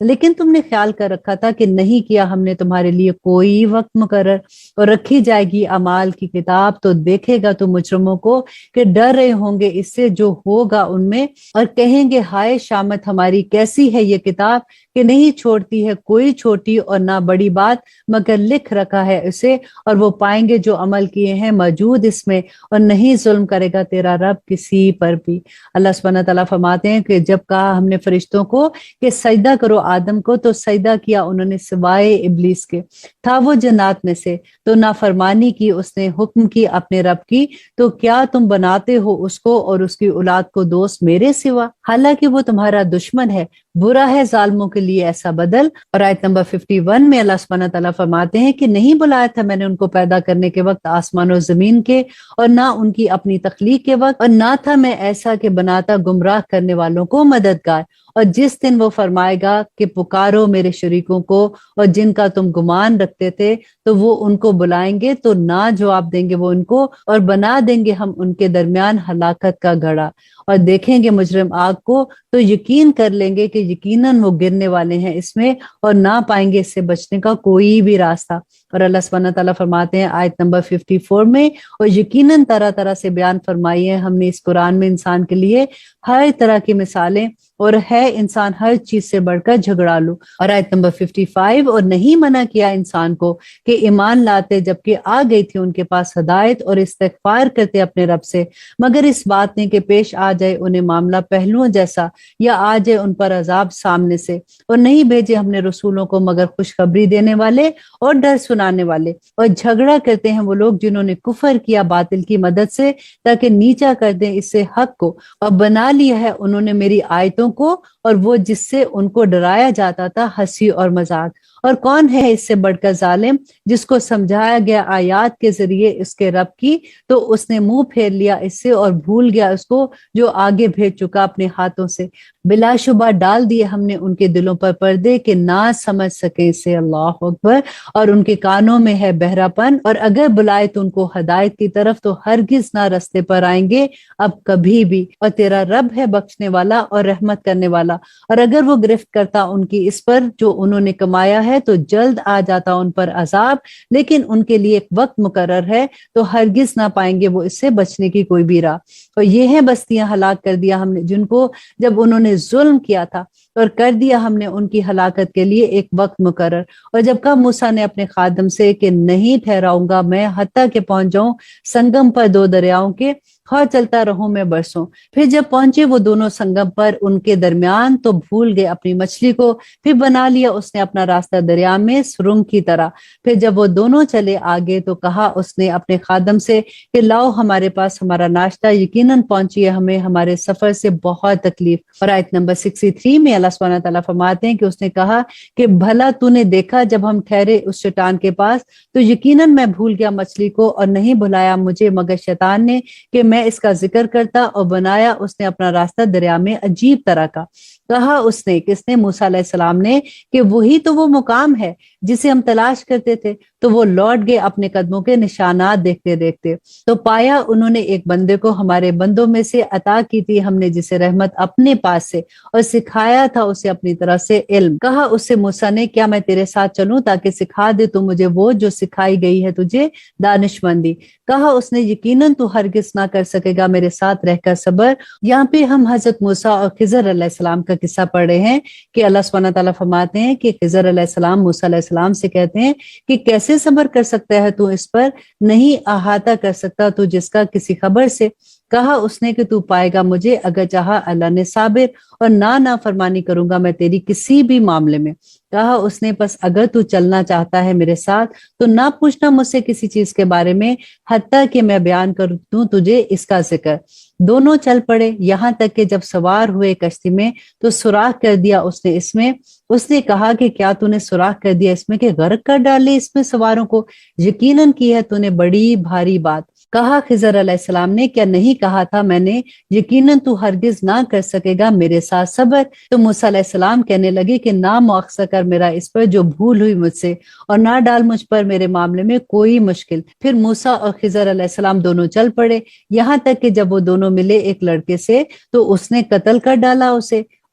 لیکن تم نے خیال کر رکھا تھا کہ نہیں کیا ہم نے تمہارے لیے کوئی وقت مقرر، اور رکھی جائے گی اعمال کی کتاب، تو دیکھے گا تو مجرموں کو کہ ڈر رہے ہوں گے اس سے جو ہوگا ان میں، اور کہیں گے ہائے شامت ہماری، کیسی ہے یہ کتاب کہ نہیں چھوڑتی ہے کوئی چھوٹی اور نہ بڑی بات مگر لکھ رکھا ہے اسے، اور وہ پائیں گے جو عمل کیے ہیں موجود اس میں، اور نہیں ظلم کرے گا تیرا رب کسی پر بھی۔ اللہ سبحانہ تعالیٰ فرماتے ہیں کہ جب کہا ہم نے فرشتوں کو کہ سجدہ کرو آدم کو، تو سجدہ کیا انہوں نے سوائے ابلیس کے، تھا وہ جنات میں سے، تو نافرمانی کی اس نے، حکم کی اپنے رب کی، تو کیا تم بناتے ہو اس کو اور اس کی اولاد کو دوست میرے سوا، حالانکہ وہ تمہارا دشمن ہے، برا ہے ظالموں کے لیے ایسا بدل۔ اور آیت نمبر 51 میں اللہ سبحانہ تعالیٰ فرماتے ہیں کہ نہیں بلایا تھا میں نے ان کو پیدا کرنے کے وقت آسمان و زمین کے، اور نہ ان کی اپنی تخلیق کے وقت، اور نہ تھا میں ایسا کہ بناتا گمراہ کرنے والوں کو مددگار۔ اور جس دن وہ فرمائے گا کہ پکارو میرے شریکوں کو اور جن کا تم گمان رکھتے تھے، تو وہ ان کو بلائیں گے تو نہ جواب دیں گے وہ ان کو، اور بنا دیں گے ہم ان کے درمیان ہلاکت کا گڑھا، اور دیکھیں گے مجرم آگ کو تو یقین کر لیں گے کہ یقیناً وہ گرنے والے ہیں اس میں، اور نہ پائیں گے اس سے بچنے کا کوئی بھی راستہ۔ اور اللہ سبحانہ تعالیٰ فرماتے ہیں آیت نمبر 54 میں، اور یقیناً طرح طرح سے بیان فرمائی ہے ہم نے اس قرآن میں انسان کے لیے ہر طرح کی مثالیں، اور ہے انسان ہر چیز سے بڑھ کر جھگڑالو۔ اور آیت نمبر 55، اور نہیں منع کیا انسان کو کہ ایمان لاتے جبکہ آ گئی تھی ان کے پاس ہدایت، اور استغفار کرتے اپنے رب سے، مگر اس بات نے کہ پیش آ جائے انہیں معاملہ پہلوؤں جیسا، یا آ جائے ان پر عذاب سامنے سے، اور نہیں بھیجے ہم نے رسولوں کو مگر خوشخبری دینے والے اور ڈر سنانے والے۔ اور جھگڑا کرتے ہیں وہ لوگ جنہوں نے کفر کیا باطل کی مدد سے، تاکہ نیچا کر دیں اس سے حق کو، اور بنا لیا ہے انہوں نے میری آیتوں کو، اور وہ جس سے ان کو ڈرایا جاتا تھا ہنسی اور مذاق۔ اور کون ہے اس سے بڑھ کر ظالم، جس کو سمجھایا گیا آیات کے ذریعے اس کے رب کی، تو اس نے منہ پھیر لیا اس سے اور بھول گیا اس کو جو آگے بھیج چکا اپنے ہاتھوں سے۔ بلا شبہ ڈال دیے ہم نے ان کے دلوں پر پردے کہ نہ سمجھ سکے اسے، اللہ اکبر، اور ان کے کانوں میں ہے بہرا پن، اور اگر بلائے تو ان کو ہدایت کی طرف تو ہرگز نہ رستے پر آئیں گے اب کبھی بھی، اور تیرا رب ہے بخشنے والا اور رحمت کرنے والا۔ اور اگر وہ گرفت کرتا ان کی اس پر جو انہوں نے کمایا ہے، تو جلد آ جاتا ان پر عذاب، لیکن ان کے لیے ایک وقت مقرر ہے، تو ہرگز نہ پائیں گے وہ اس سے بچنے کی کوئی بھی راہ۔ اور یہ ہیں بستیاں ہلاک کر دیا ہم نے جن کو جب انہوں نے ظلم کیا تھا، اور کر دیا ہم نے ان کی ہلاکت کے لیے ایک وقت مقرر۔ اور جب کہا موسیٰ نے اپنے خادم سے کہ نہیں ٹھہراؤں گا میں حتیٰ کہ پہنچ جاؤں سنگم پر دو دریاؤں کے، خواہ چلتا رہوں میں برسوں۔ پھر جب پہنچے وہ دونوں سنگم پر ان کے درمیان، تو بھول گئے اپنی مچھلی کو، پھر بنا لیا اس نے اپنا راستہ دریا میں سرنگ کی طرح۔ پھر جب وہ دونوں چلے آگے، تو کہا اس نے اپنے خادم سے کہ لاؤ ہمارے پاس ہمارا ناشتہ، یقیناً پہنچی ہے ہمیں ہمارے سفر سے بہت تکلیف۔ اور آیت نمبر 63 میں اللہ سبحانہ تعالیٰ فرماتے ہیں کہ اس نے کہا کہ بھلا تو نے دیکھا جب ہم ٹھہرے اس چٹان کے پاس، تو یقیناً میں بھول گیا مچھلی کو، اور نہیں بھلایا مجھے مگر شیطان نے کہ میں اس کا ذکر کرتا، اور بنایا اس نے اپنا راستہ دریا میں عجیب طرح کا۔ کہا اس نے، کس نے؟ موسیٰ علیہ السلام نے، کہ وہی تو وہ مقام ہے جسے ہم تلاش کرتے تھے۔ تو وہ لوٹ گئے اپنے قدموں کے نشانات دیکھتے دیکھتے، تو پایا انہوں نے ایک بندے کو ہمارے بندوں میں سے عطا کی تھی ہم نے، جسے رحمت اپنے پاس سے، اور سکھایا تھا اسے اپنی طرف سے علم۔ کہا اس سے موسیٰ نے، کیا میں تیرے ساتھ چلوں تاکہ سکھا دے تو مجھے وہ جو سکھائی گئی ہے تجھے دانش مندی؟ کہا اس نے، یقیناً تو ہرگز نہ کر سکے گا میرے ساتھ رہ کر صبر۔ یہاں پہ ہم حضرت موسیٰ اور خضر علیہ السلام کا قصہ پڑھ رہے ہیں کہ اللہ سبحانہ تعالیٰ فرماتے ہیں کہ خضر علیہ السلام موسیٰ علیہ السلام سے کہتے ہیں کہ کیسے صبر کر سکتا ہے تو اس پر، نہیں احاطہ کر سکتا تو جس کا کسی خبر سے؟ کہا اس نے کہ تو پائے گا مجھے اگر چاہا اللہ نے صابر، اور نہ فرمانی کروں گا میں تیری کسی بھی معاملے میں۔ کہا اس نے، پس اگر تو چلنا چاہتا ہے میرے ساتھ تو نہ پوچھنا مجھ سے کسی چیز کے بارے میں، حتیٰ کہ میں بیان کر دوں تجھے اس کا ذکر۔ دونوں چل پڑے، یہاں تک کہ جب سوار ہوئے کشتی میں، تو سوراخ کر دیا اس نے اس میں۔ اس نے کہا کہ کیا تو نے سوراخ کر دیا اس میں کہ غرق کر ڈالے اس میں سواروں کو؟ یقیناً کی ہے تو نے بڑی بھاری بات۔ کہا خضر علیہ السلام نے، کیا نہیں کہا تھا میں نے، یقیناً تو ہرگز نہ کر سکے گا میرے ساتھ صبر؟ تو موسیٰ علیہ السلام کہنے لگے کہ نہ مؤاخذہ کر میرا اس پر جو بھول ہوئی مجھ سے، اور نہ ڈال مجھ پر میرے معاملے میں کوئی مشکل۔ پھر موسیٰ اور خضر علیہ السلام دونوں چل پڑے، یہاں تک کہ جب وہ دونوں ملے ایک لڑکے سے، تو اس نے قتل کر ڈالا اسے،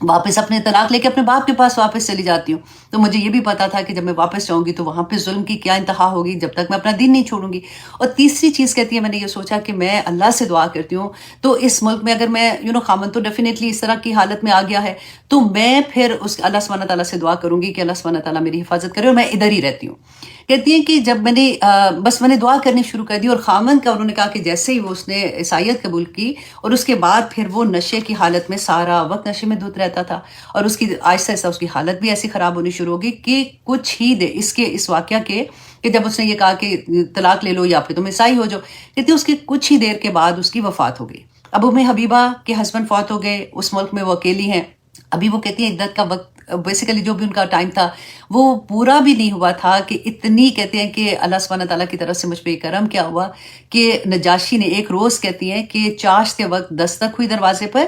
واپس اپنے طلاق لے کے اپنے باپ کے پاس واپس چلی جاتی ہوں. تو مجھے یہ بھی پتا تھا کہ جب میں واپس جاؤں گی تو وہاں پہ ظلم کی کیا انتہا ہوگی جب تک میں اپنا دین نہیں چھوڑوں گی. اور تیسری چیز کہتی ہے، میں نے یہ سوچا کہ میں اللہ سے دعا کرتی ہوں تو اس ملک میں اگر میں خامن تو ڈیفینیٹلی اس طرح کی حالت میں آ گیا ہے تو میں پھر اس اللہ سبحانہ تعالیٰ سے دعا کروں گی کہ اللہ سبحانہ تعالیٰ میری حفاظت کرے اور میں ادھر ہی رہتی ہوں. کہتی ہیں کہ جب میں نے دعا کرنی شروع کر دی اور خامن کا انہوں نے کہا کہ جیسے ہی وہ اس نے عیسائیت قبول کی اور اس کے بعد پھر وہ نشے کی حالت میں سارا وقت نشے میں دھت رہتا تھا اور اس کی آہستہ آہستہ اس کی حالت بھی ایسی خراب ہونی شروع ہوگی کہ کچھ ہی اس واقعہ کے کہ جب اس نے یہ کہا کہ طلاق لے لو یا پھر تم عیسائی ہو جاؤ، کہتی اس کی کچھ ہی دیر کے بعد اس کی وفات ہو گئی. اب ام حبیبہ کے ہسبینڈ فوت ہو گئے، اس ملک میں وہ اکیلی ہیں. ابھی وہ کہتی ہیں عدت کا وقت بیسیکلی جو بھی ان کا ٹائم تھا وہ پورا بھی نہیں ہوا تھا کہ اتنی کہتے ہیں کہ اللہ سبحانہ تعالیٰ کی طرف سے مجھ پہ کرم کیا ہوا کہ نجاشی نے ایک روز کہتی ہیں کہ چاشت وقت دستک ہوئی دروازے پر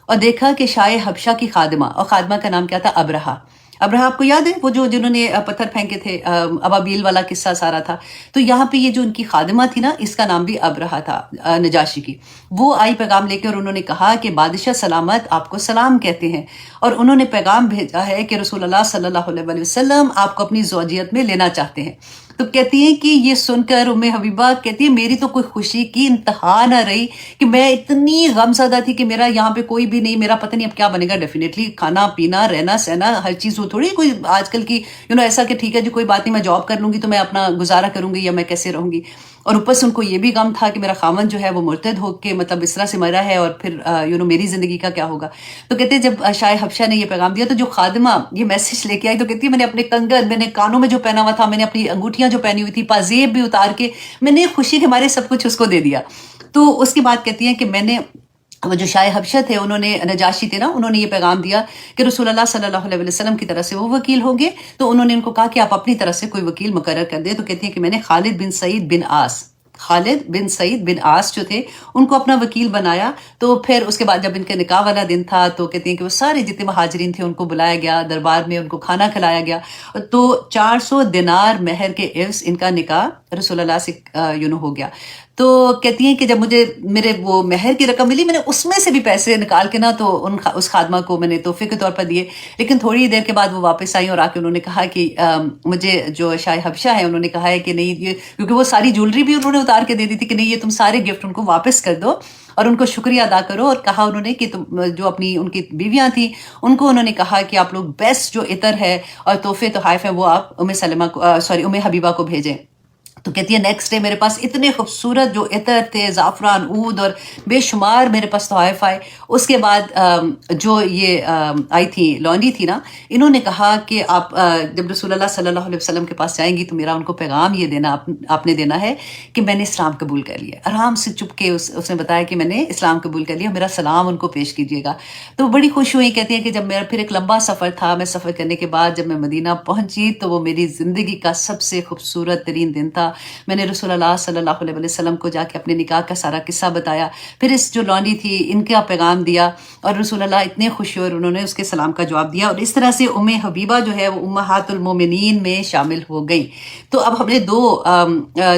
اور دیکھا کہ شاہ حبشہ کی خادمہ، اور خادمہ کا نام کیا تھا؟ ابرہا. ابرہا آپ کو یاد ہے وہ جنہوں نے پتھر پھینکے تھے، ابابیل والا قصہ سارا تھا. تو یہاں پہ یہ جو ان کی خادمہ تھی نا، اس کا نام بھی ابرہا تھا نجاشی کی. وہ آئی پیغام لے کے اور انہوں نے کہا کہ بادشاہ سلامت آپ کو سلام کہتے ہیں اور انہوں نے پیغام بھیجا ہے کہ رسول اللہ صلی اللہ علیہ وسلم آپ کو اپنی زوجیت میں لینا چاہتے ہیں. تو کہتی ہیں کہ یہ سن کر ام حبیبہ کہتی ہے میری تو کوئی خوشی کی انتہا نہ رہی کہ میں اتنی غم زدہ تھی کہ میرا یہاں پہ کوئی بھی نہیں، میرا پتہ نہیں اب کیا بنے گا. ڈیفینیٹلی کھانا پینا رہنا سہنا ہر چیز، وہ تھوڑی کوئی آج کل کی ایسا کہ ٹھیک ہے جی کوئی بات نہیں میں جاب کر لوں گی تو میں اپنا گزارا کروں گی یا میں کیسے رہوں گی. اور اوپر سے ان کو یہ بھی غم تھا کہ میرا خاوند جو ہے وہ مرتد ہو کے مطلب اس طرح سے مرا ہے اور پھر میری زندگی کا کیا ہوگا. تو کہتے ہیں جب شاہ حبشہ نے یہ پیغام دیا تو جو خادمہ یہ میسج لے کے آئی تو کہتی ہے میں نے اپنے کنگن، میں نے کانوں میں جو پہنا ہوا تھا، میں نے اپنی انگوٹھیاں جو پہنی ہوئی تھی، پازیب بھی اتار کے میں نے خوشی کے مارے سب کچھ اس کو دے دیا. تو اس کی بات کہتی ہیں کہ میں نے وہ جو شاہ حبشہ تھے انہوں نے نجاشی تھے نا، انہوں نے یہ پیغام دیا کہ رسول اللہ صلی اللہ علیہ وسلم کی طرف سے وہ وکیل ہوں گے. تو انہوں نے ان کو کہا کہ آپ اپنی طرف سے کوئی وکیل مقرر کر دیں. تو کہتی ہیں کہ میں نے خالد بن سعید بن عاص جو تھے ان کو اپنا وکیل بنایا. تو پھر اس کے بعد جب ان کے نکاح والا دن تھا تو کہتی ہیں کہ وہ سارے جتنے مہاجرین تھے ان کو بلایا گیا دربار میں، ان کو کھانا کھلایا گیا. تو 400 دینار مہر کے عوض ان کا نکاح رسول اللہ سے ہو گیا. تو کہتی ہیں کہ جب مجھے میرے وہ مہر کی رقم ملی میں نے اس میں سے بھی پیسے نکال کے نا تو اس خادمہ کو میں نے تحفے کے طور پر دیے. لیکن تھوڑی دیر کے بعد وہ واپس آئیں اور آ کے انہوں نے کہا کہ مجھے جو شاہ حبشہ ہے انہوں نے کہا ہے کہ نہیں، یہ کیونکہ وہ ساری جولری بھی انہوں نے اتار کے دے دی تھی کہ نہیں یہ تم سارے گفٹ ان کو واپس کر دو اور ان کو شکریہ ادا کرو. اور کہا انہوں نے کہ تم جو اپنی ان کی بیویاں تھیں ان کو انہوں نے کہا کہ آپ لوگ بیسٹ جو عطر ہے اور تحفے تحائف ہیں وہ آپ ام حبیبہ کو بھیجیں. تو کہتی ہے نیکسٹ ڈے میرے پاس اتنے خوبصورت جو عطر تھے، زعفران، عود اور بے شمار میرے پاس تحائف آئے. اس کے بعد جو یہ آئی تھی لونڈی تھی نا، انہوں نے کہا کہ آپ جب رسول اللہ صلی اللہ علیہ وسلم کے پاس جائیں گی تو میرا ان کو پیغام یہ دینا، آپ نے دینا ہے کہ میں نے اسلام قبول کر لیا. آرام سے چپ کے اس نے بتایا کہ میں نے اسلام قبول کر لیا، میرا سلام ان کو پیش کیجیے گا. تو بڑی خوش ہوئی. کہتی ہیں کہ جب میرا پھر ایک لمبا سفر تھا، میں سفر کرنے کے بعد جب میں مدینہ پہنچی تو وہ میری زندگی کا سب سے خوبصورت ترین دن تھا. میں نے رسول اللہ صلی اللہ علیہ وسلم کو جا کے اپنے نکاح کا سارا قصہ بتایا، پھر اس جو لونڈی تھی ان کا پیغام دیا اور رسول اللہ اتنے خوش ہوئے اور انہوں نے اس کے سلام کا جواب دیا. اور اس طرح سے ام حبیبہ جو ہے وہ امہات المومنین میں شامل ہو گئی. تو اب ہم نے دو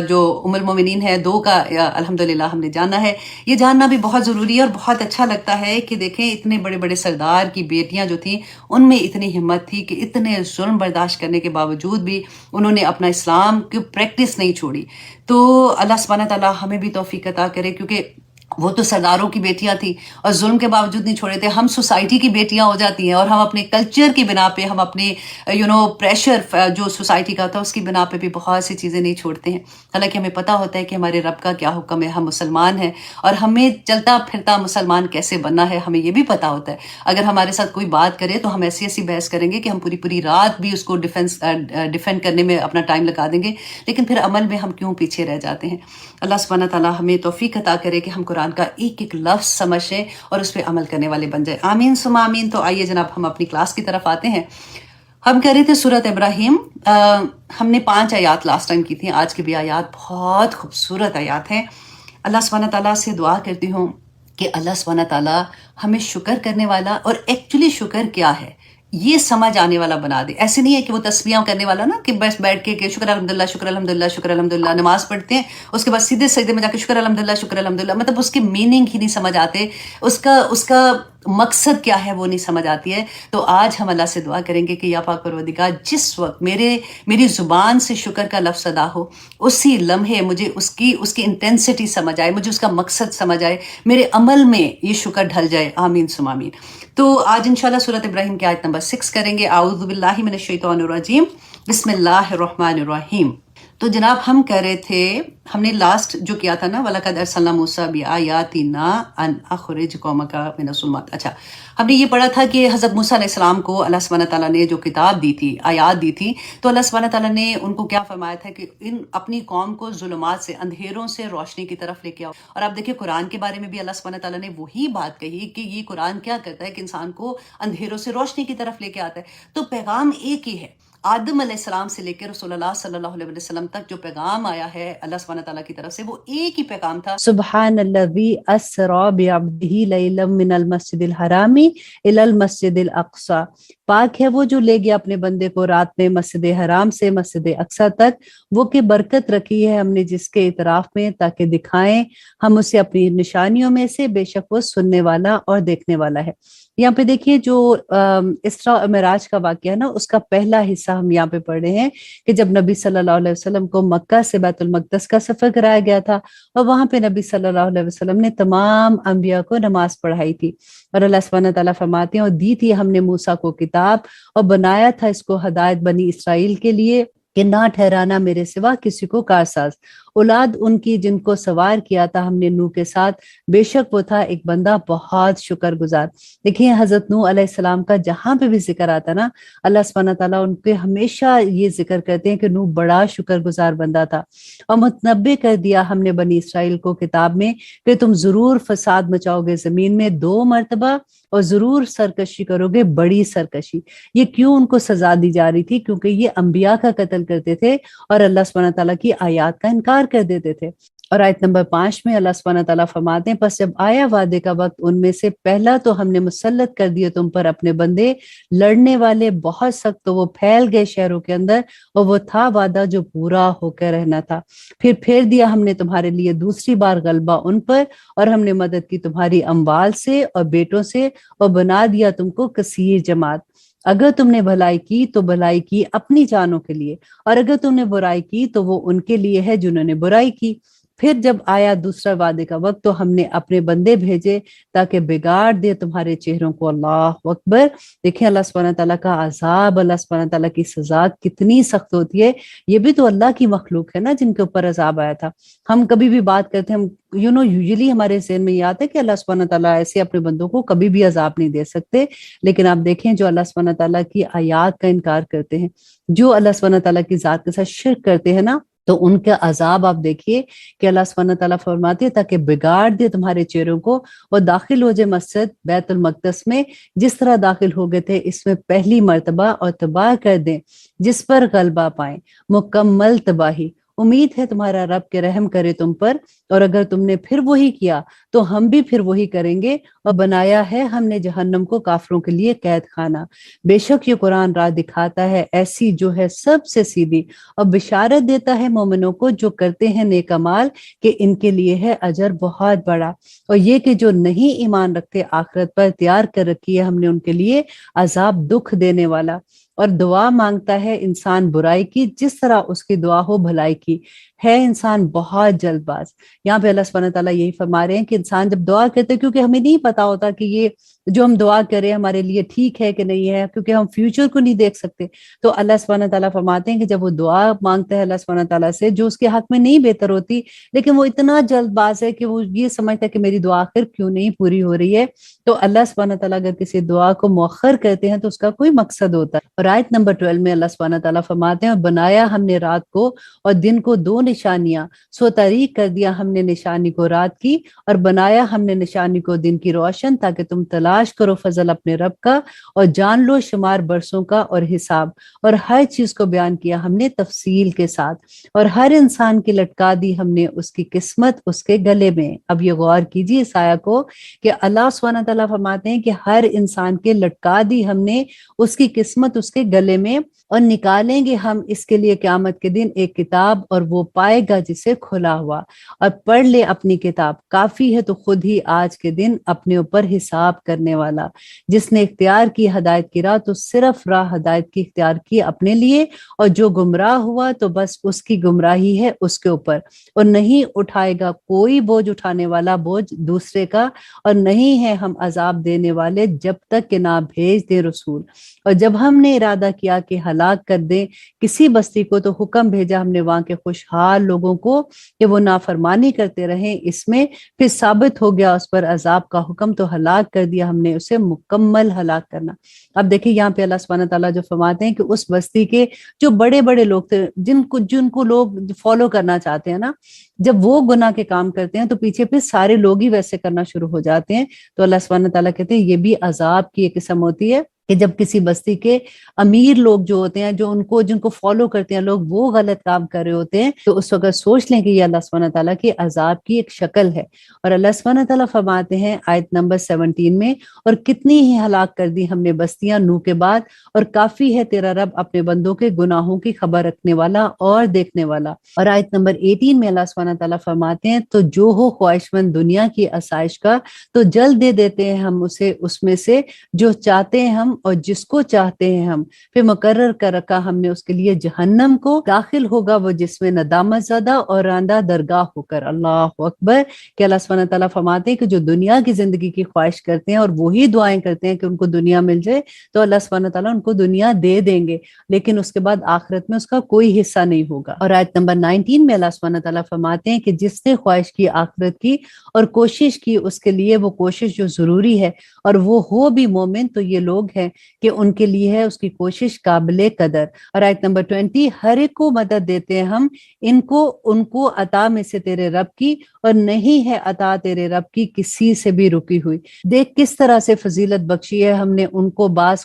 جو ام المومنین ہیں دو کا الحمدللہ ہم نے جانا ہے. یہ جاننا بھی بہت ضروری ہے اور بہت اچھا لگتا ہے کہ دیکھیں اتنے بڑے بڑے سردار کی بیٹیاں جو تھیں ان میں اتنی ہمت تھی کہ اتنے ظلم برداشت کرنے کے باوجود بھی انہوں نے اپنا اسلام کی پریکٹس نہیں چھوڑی. تو اللہ سبحانہ تعالیٰ ہمیں بھی توفیق عطا کرے، کیونکہ وہ تو سرداروں کی بیٹیاں تھیں اور ظلم کے باوجود نہیں چھوڑے تھے. ہم سوسائٹی کی بیٹیاں ہو جاتی ہیں اور ہم اپنے کلچر کی بنا پہ، ہم اپنے پریشر جو سوسائٹی کا ہوتا ہے اس کی بنا پہ بھی بہت سی چیزیں نہیں چھوڑتے ہیں. حالانکہ ہمیں پتہ ہوتا ہے کہ ہمارے رب کا کیا حکم ہے، ہم مسلمان ہیں اور ہمیں چلتا پھرتا مسلمان کیسے بننا ہے ہمیں یہ بھی پتہ ہوتا ہے. اگر ہمارے ساتھ کوئی بات کرے تو ہم ایسی بحث کریں گے کہ ہم پوری رات بھی اس کو ڈیفینڈ کرنے میں اپنا ٹائم لگا دیں گے، لیکن پھر عمل میں ہم کیوں پیچھے رہ جاتے ہیں. اللہ سبحانہ تعالیٰ ہمیں توفیق عطا کرے کہ ہم قرآن کا ایک ایک لفظ سمجھیں اور اس پہ عمل کرنے والے بن جائیں. آمین ثم آمین. تو آئیے جناب ہم اپنی کلاس کی طرف آتے ہیں. ہم کہہ رہے تھے سورۃ ابراہیم، ہم نے 5 آیات لاسٹ ٹائم کی تھیں. آج کی بھی آیات بہت خوبصورت آیات ہیں. اللہ سبحانہ تعالیٰ سے دعا کرتی ہوں کہ اللہ سبحانہ تعالیٰ ہمیں شکر کرنے والا، اور ایکچولی شکر کیا ہے، یہ سمجھ آنے والا بنا دے. ایسے نہیں ہے کہ وہ تسبیحاں کرنے والا نا کہ بس بیٹھ کے کہ شکر الحمدللہ شکر الحمدللہ شکر الحمدللہ نماز پڑھتے ہیں, اس کے بعد سیدھے سجدے میں جا کے شکر الحمدللہ شکر الحمدللہ, مطلب اس کے میننگ ہی نہیں سمجھ آتے, اس کا مقصد کیا ہے وہ نہیں سمجھ آتی ہے. تو آج ہم اللہ سے دعا کریں گے کہ یا پاک پروردگار, جس وقت میری زبان سے شکر کا لفظ ادا ہو, اسی لمحے مجھے اس کی انٹینسٹی سمجھ آئے, مجھے اس کا مقصد سمجھ آئے, میرے عمل میں یہ شکر ڈھل جائے. آمین ثم آمین. تو آج انشاءاللہ سورۃ ابراہیم کی آیت نمبر 6 کریں گے. اعوذ باللہ من الشیطان الرجیم, بسم اللہ الرحمن الرحیم. تو جناب ہم کہہ رہے تھے, ہم نے لاسٹ جو کیا تھا نا, وَلَقَدْ أَرْسَلْنَا مُوسَىٰ بِآيَاتِنَا أَنْ أَخْرِجْ قَوْمَكَ مِنَ الظُّلُمَاتِ. اچھا, ہم نے یہ پڑھا تھا کہ حضرت موسیٰ علیہ السلام کو اللہ سبحانہ تعالیٰ نے جو کتاب دی تھی, آیات دی تھی, تو اللہ سبحانہ تعالیٰ نے ان کو کیا فرمایا تھا کہ اپنی قوم کو ظلمات سے, اندھیروں سے روشنی کی طرف لے کے آؤ. اور آپ دیکھیں قرآن کے بارے میں بھی اللہ سبحانہ تعالیٰ نے وہی بات کہی کہ یہ قرآن کیا کرتا ہے کہ انسان کو اندھیروں سے روشنی کی طرف لے کے آتا ہے. تو پیغام ایک ہی ہے. آدم علیہ السلام سے لے کے رسول اللہ صلی اللہ علیہ وسلم تک جو پیغام آیا ہے اللہ سبحانہ تعالیٰ کی طرف سے, وہ ایک ہی پیغام تھا. سبحان الذی اسری بعبدہ لیلا من المسجد الحرام الی المسجد الاقصی. پاک ہے وہ جو لے گیا اپنے بندے کو رات میں مسجد حرام سے مسجد اقصی تک. وہ کہ برکت رکھی ہے ہم نے جس کے اطراف میں, تاکہ دکھائیں ہم اسے اپنی نشانیوں میں سے, بے شک وہ سننے والا اور دیکھنے والا ہے. یہاں پہ دیکھیے جو اسراء و معراج کا واقعہ ہے نا, اس کا پہلا حصہ ہم یہاں پہ پڑھ رہے ہیں کہ جب نبی صلی اللہ علیہ وسلم کو مکہ سے بیت المقدس کا سفر کرایا گیا تھا, اور وہاں پہ نبی صلی اللہ علیہ وسلم نے تمام انبیاء کو نماز پڑھائی تھی. اور اللہ سبحانہ تعالیٰ فرماتے ہیں, اور دی تھی ہم نے موسیٰ کو کتاب, اور بنایا تھا اس کو ہدایت بنی اسرائیل کے لیے کہ نہ ٹھہرانا میرے سوا کسی کو کارساز. اولاد ان کی جن کو سوار کیا تھا ہم نے نوح کے ساتھ, بے شک وہ تھا ایک بندہ بہت شکر گزار. دیکھیں حضرت نوح علیہ السلام کا جہاں پہ بھی ذکر آتا نا, اللہ سبحانہ تعالیٰ ان کے ہمیشہ یہ ذکر کرتے ہیں کہ نوح بڑا شکر گزار بندہ تھا. اور متنبع کر دیا ہم نے بنی اسرائیل کو کتاب میں کہ تم ضرور فساد مچاؤ گے زمین میں 2 مرتبہ, اور ضرور سرکشی کرو گے, بڑی سرکشی. یہ کیوں ان کو سزا دی جا رہی تھی؟ کیونکہ یہ انبیاء کا قتل کرتے تھے اور اللہ سبحانہ تعالیٰ کی آیات کا انکار کر دیتے تھے. اور آیت نمبر 5 میں اللہ سبحانہ تعالیٰ فرماتے ہیں, پس جب آیا وعدے کا وقت ان میں سے پہلا تو ہم نے مسلط کر دیے تم پر اپنے بندے, لڑنے والے بہت سخت, تو وہ پھیل گئے شہروں کے اندر, اور وہ تھا وعدہ جو پورا ہو کر رہنا تھا. پھر دیا ہم نے تمہارے لیے دوسری بار غلبہ ان پر, اور ہم نے مدد کی تمہاری اموال سے اور بیٹوں سے, اور بنا دیا تم کو کثیر جماعت. اگر تم نے بھلائی کی تو بھلائی کی اپنی جانوں کے لیے, اور اگر تم نے برائی کی تو وہ ان کے لیے ہے جنہوں نے برائی کی. پھر جب آیا دوسرا وعدے کا وقت تو ہم نے اپنے بندے بھیجے تاکہ بگاڑ دے تمہارے چہروں کو. اللہ اکبر. دیکھیں اللہ سبحانہ تعالیٰ کا عذاب, اللہ سبحانہ تعالیٰ کی سزا کتنی سخت ہوتی ہے. یہ بھی تو اللہ کی مخلوق ہے نا جن کے اوپر عذاب آیا تھا. ہم کبھی بھی بات کرتے ہیں, ہم یوزلی ہمارے ذہن میں یہ آتا ہے کہ اللہ سبحانہ تعالیٰ ایسے اپنے بندوں کو کبھی بھی عذاب نہیں دے سکتے. لیکن آپ دیکھیں جو اللہ سبحانہ تعالیٰ کی آیات کا انکار کرتے ہیں, جو اللہ سبحانہ تعالیٰ کی ذات کے ساتھ شرک کرتے ہیں نا, تو ان کا عذاب آپ دیکھیے کہ اللہ سبحانہ تعالیٰ فرماتے ہیں تاکہ بگاڑ دے تمہارے چہروں کو, اور داخل ہو جائے مسجد بیت المقدس میں جس طرح داخل ہو گئے تھے اس میں پہلی مرتبہ, اور تباہ کر دیں جس پر غلبہ پائیں, مکمل تباہی. امید ہے تمہارا رب کے رحم کرے تم پر, اور اگر تم نے پھر وہی کیا تو ہم بھی پھر وہی کریں گے. اور بنایا ہے ہم نے جہنم کو کافروں کے لیے قید خانہ. بے شک یہ قرآن راہ دکھاتا ہے ایسی جو ہے سب سے سیدھی, اور بشارت دیتا ہے مومنوں کو جو کرتے ہیں نیک اعمال کہ ان کے لیے ہے اجر بہت بڑا. اور یہ کہ جو نہیں ایمان رکھتے آخرت پر, تیار کر رکھی ہے ہم نے ان کے لیے عذاب دکھ دینے والا. اور دعا مانگتا ہے انسان برائی کی جس طرح اس کی دعا ہو بھلائی کی, ہے انسان بہت جلد باز. یہاں پہ اللہ سبحانہ تعالیٰ یہی فرما رہے ہیں کہ انسان جب دعا کرتے, کیونکہ ہمیں نہیں پتا ہوتا کہ یہ جو ہم دعا کریں ہمارے لیے ٹھیک ہے کہ نہیں ہے, کیونکہ ہم فیوچر کو نہیں دیکھ سکتے. تو اللہ سبحانہ تعالیٰ فرماتے ہیں کہ جب وہ دعا مانگتا ہے اللہ سبحانہ تعالیٰ سے جو اس کے حق میں نہیں بہتر ہوتی, لیکن وہ اتنا جلد باز ہے کہ وہ یہ سمجھتا ہے کہ میری دعا آخر کیوں نہیں پوری ہو رہی ہے. تو اللہ سبحانہ تعالیٰ اگر کسی دعا کو مؤخر کرتے ہیں تو اس کا کوئی مقصد ہوتا ہے. اور آیت نمبر 12 میں اللہ سبحانہ تعالیٰ فرماتے ہیں, اور بنایا ہم نے رات کو اور دن کو 2 نشانیاں، سو طریق کر دیا ہم نے نشانی کو رات کی اور بنایا ہم نے نشانی کو دن کی روشن، تاکہ تم تلاش کرو فضل اپنے رب کا اور جان لو شمار برسوں کا اور حساب، اور ہر چیز کو بیان کیا ہم نے تفصیل کے ساتھ، اور ہر انسان کی لٹکا دی ہم نے اس کی قسمت اس کے گلے میں۔ اب یہ غور کیجیے اس آیا کو کہ اللہ سبحانہ تعالیٰ فرماتے ہیں کہ ہر انسان کے لٹکا دی ہم نے اس کی قسمت اس کے گلے میں، اور نکالیں گے ہم اس کے لیے قیامت کے دن ایک کتاب، اور وہ پائے گا جسے کھلا ہوا، اور پڑھ لے اپنی کتاب، کافی ہے تو خود ہی آج کے دن اپنے اوپر حساب کرنے والا۔ جس نے اختیار کی ہدایت کی راہ تو صرف راہ ہدایت کی اختیار کی اپنے لیے، اور جو گمراہ ہوا تو بس اس کی گمراہی ہے اس کے اوپر، اور نہیں اٹھائے گا کوئی بوجھ اٹھانے والا بوجھ دوسرے کا، اور نہیں ہے ہم عذاب دینے والے جب تک کہ نہ بھیج دے رسول۔ اور جب ہم نے ارادہ کیا کہ ہلاک کر دیں کسی بستی کو تو حکم بھیجا ہم نے وہاں کے خوشحال لوگوں کو کہ وہ نافرمانی کرتے رہیں اس میں، پھر ثابت ہو گیا اس پر عذاب کا حکم تو ہلاک کر دیا ہم نے اسے مکمل ہلاک کرنا۔ اب دیکھیں یہاں پہ اللہ سبحانہ تعالیٰ جو فرماتے ہیں کہ اس بستی کے جو بڑے بڑے لوگ تھے جن کو لوگ فالو کرنا چاہتے ہیں نا، جب وہ گناہ کے کام کرتے ہیں تو پیچھے پھر سارے لوگ ہی ویسے کرنا شروع ہو جاتے ہیں، تو اللہ سبحانہ تعالیٰ کہتے ہیں یہ بھی عذاب کی ایک قسم ہوتی ہے کہ جب کسی بستی کے امیر لوگ جو ہوتے ہیں جن کو فالو کرتے ہیں لوگ وہ غلط کام کر رہے ہوتے ہیں، تو اس وقت سوچ لیں کہ یہ اللہ سبحانہ تعالیٰ کی عذاب کی ایک شکل ہے۔ اور اللہ سبحانہ تعالیٰ فرماتے ہیں آیت نمبر 17 میں، اور کتنی ہی ہلاک کر دی ہم نے بستیاں نوح کے بعد، اور کافی ہے تیرا رب اپنے بندوں کے گناہوں کی خبر رکھنے والا اور دیکھنے والا۔ اور آیت نمبر 18 میں اللہ سبحانہ تعالیٰ فرماتے ہیں تو جو ہو خواہش مند دنیا کی آسائش کا تو جلد دے دیتے ہیں ہم اسے اس میں سے جو چاہتے ہیں ہم اور جس کو چاہتے ہیں ہم، پھر مقرر کر رکھا ہم نے اس کے لیے جہنم کو، داخل ہوگا وہ جس میں ندامت زدہ اور راندہ درگاہ ہو کر۔ اللہ اکبر کہ اللہ سبحانہ تعالیٰ فرماتے ہیں کہ جو دنیا کی زندگی کی خواہش کرتے ہیں اور وہی دعائیں کرتے ہیں کہ ان کو دنیا مل جائے تو اللہ سبحانہ تعالیٰ ان کو دنیا دے دیں گے، لیکن اس کے بعد آخرت میں اس کا کوئی حصہ نہیں ہوگا۔ اور آیت نمبر 19 میں اللہ سبحانہ تعالیٰ فرماتے ہیں کہ جس نے خواہش کی آخرت کی اور کوشش کی اس کے لیے وہ کوشش جو ضروری ہے، اور وہ ہو بھی مومن، تو یہ لوگ ہیں کہ ان کے لیے ہے اس کی کوشش قابل قدر۔ اور آیت نمبر 20 ہر ایک کو مدد دیتے ہیں ہم ان کو عطا میں سے تیرے رب کی، اور نہیں ہے عطا تیرے رب کی کسی سے بھی رکی ہوئی۔ دیکھ کس طرح سے فضیلت بخشی ہے ہم نے ان کو بعض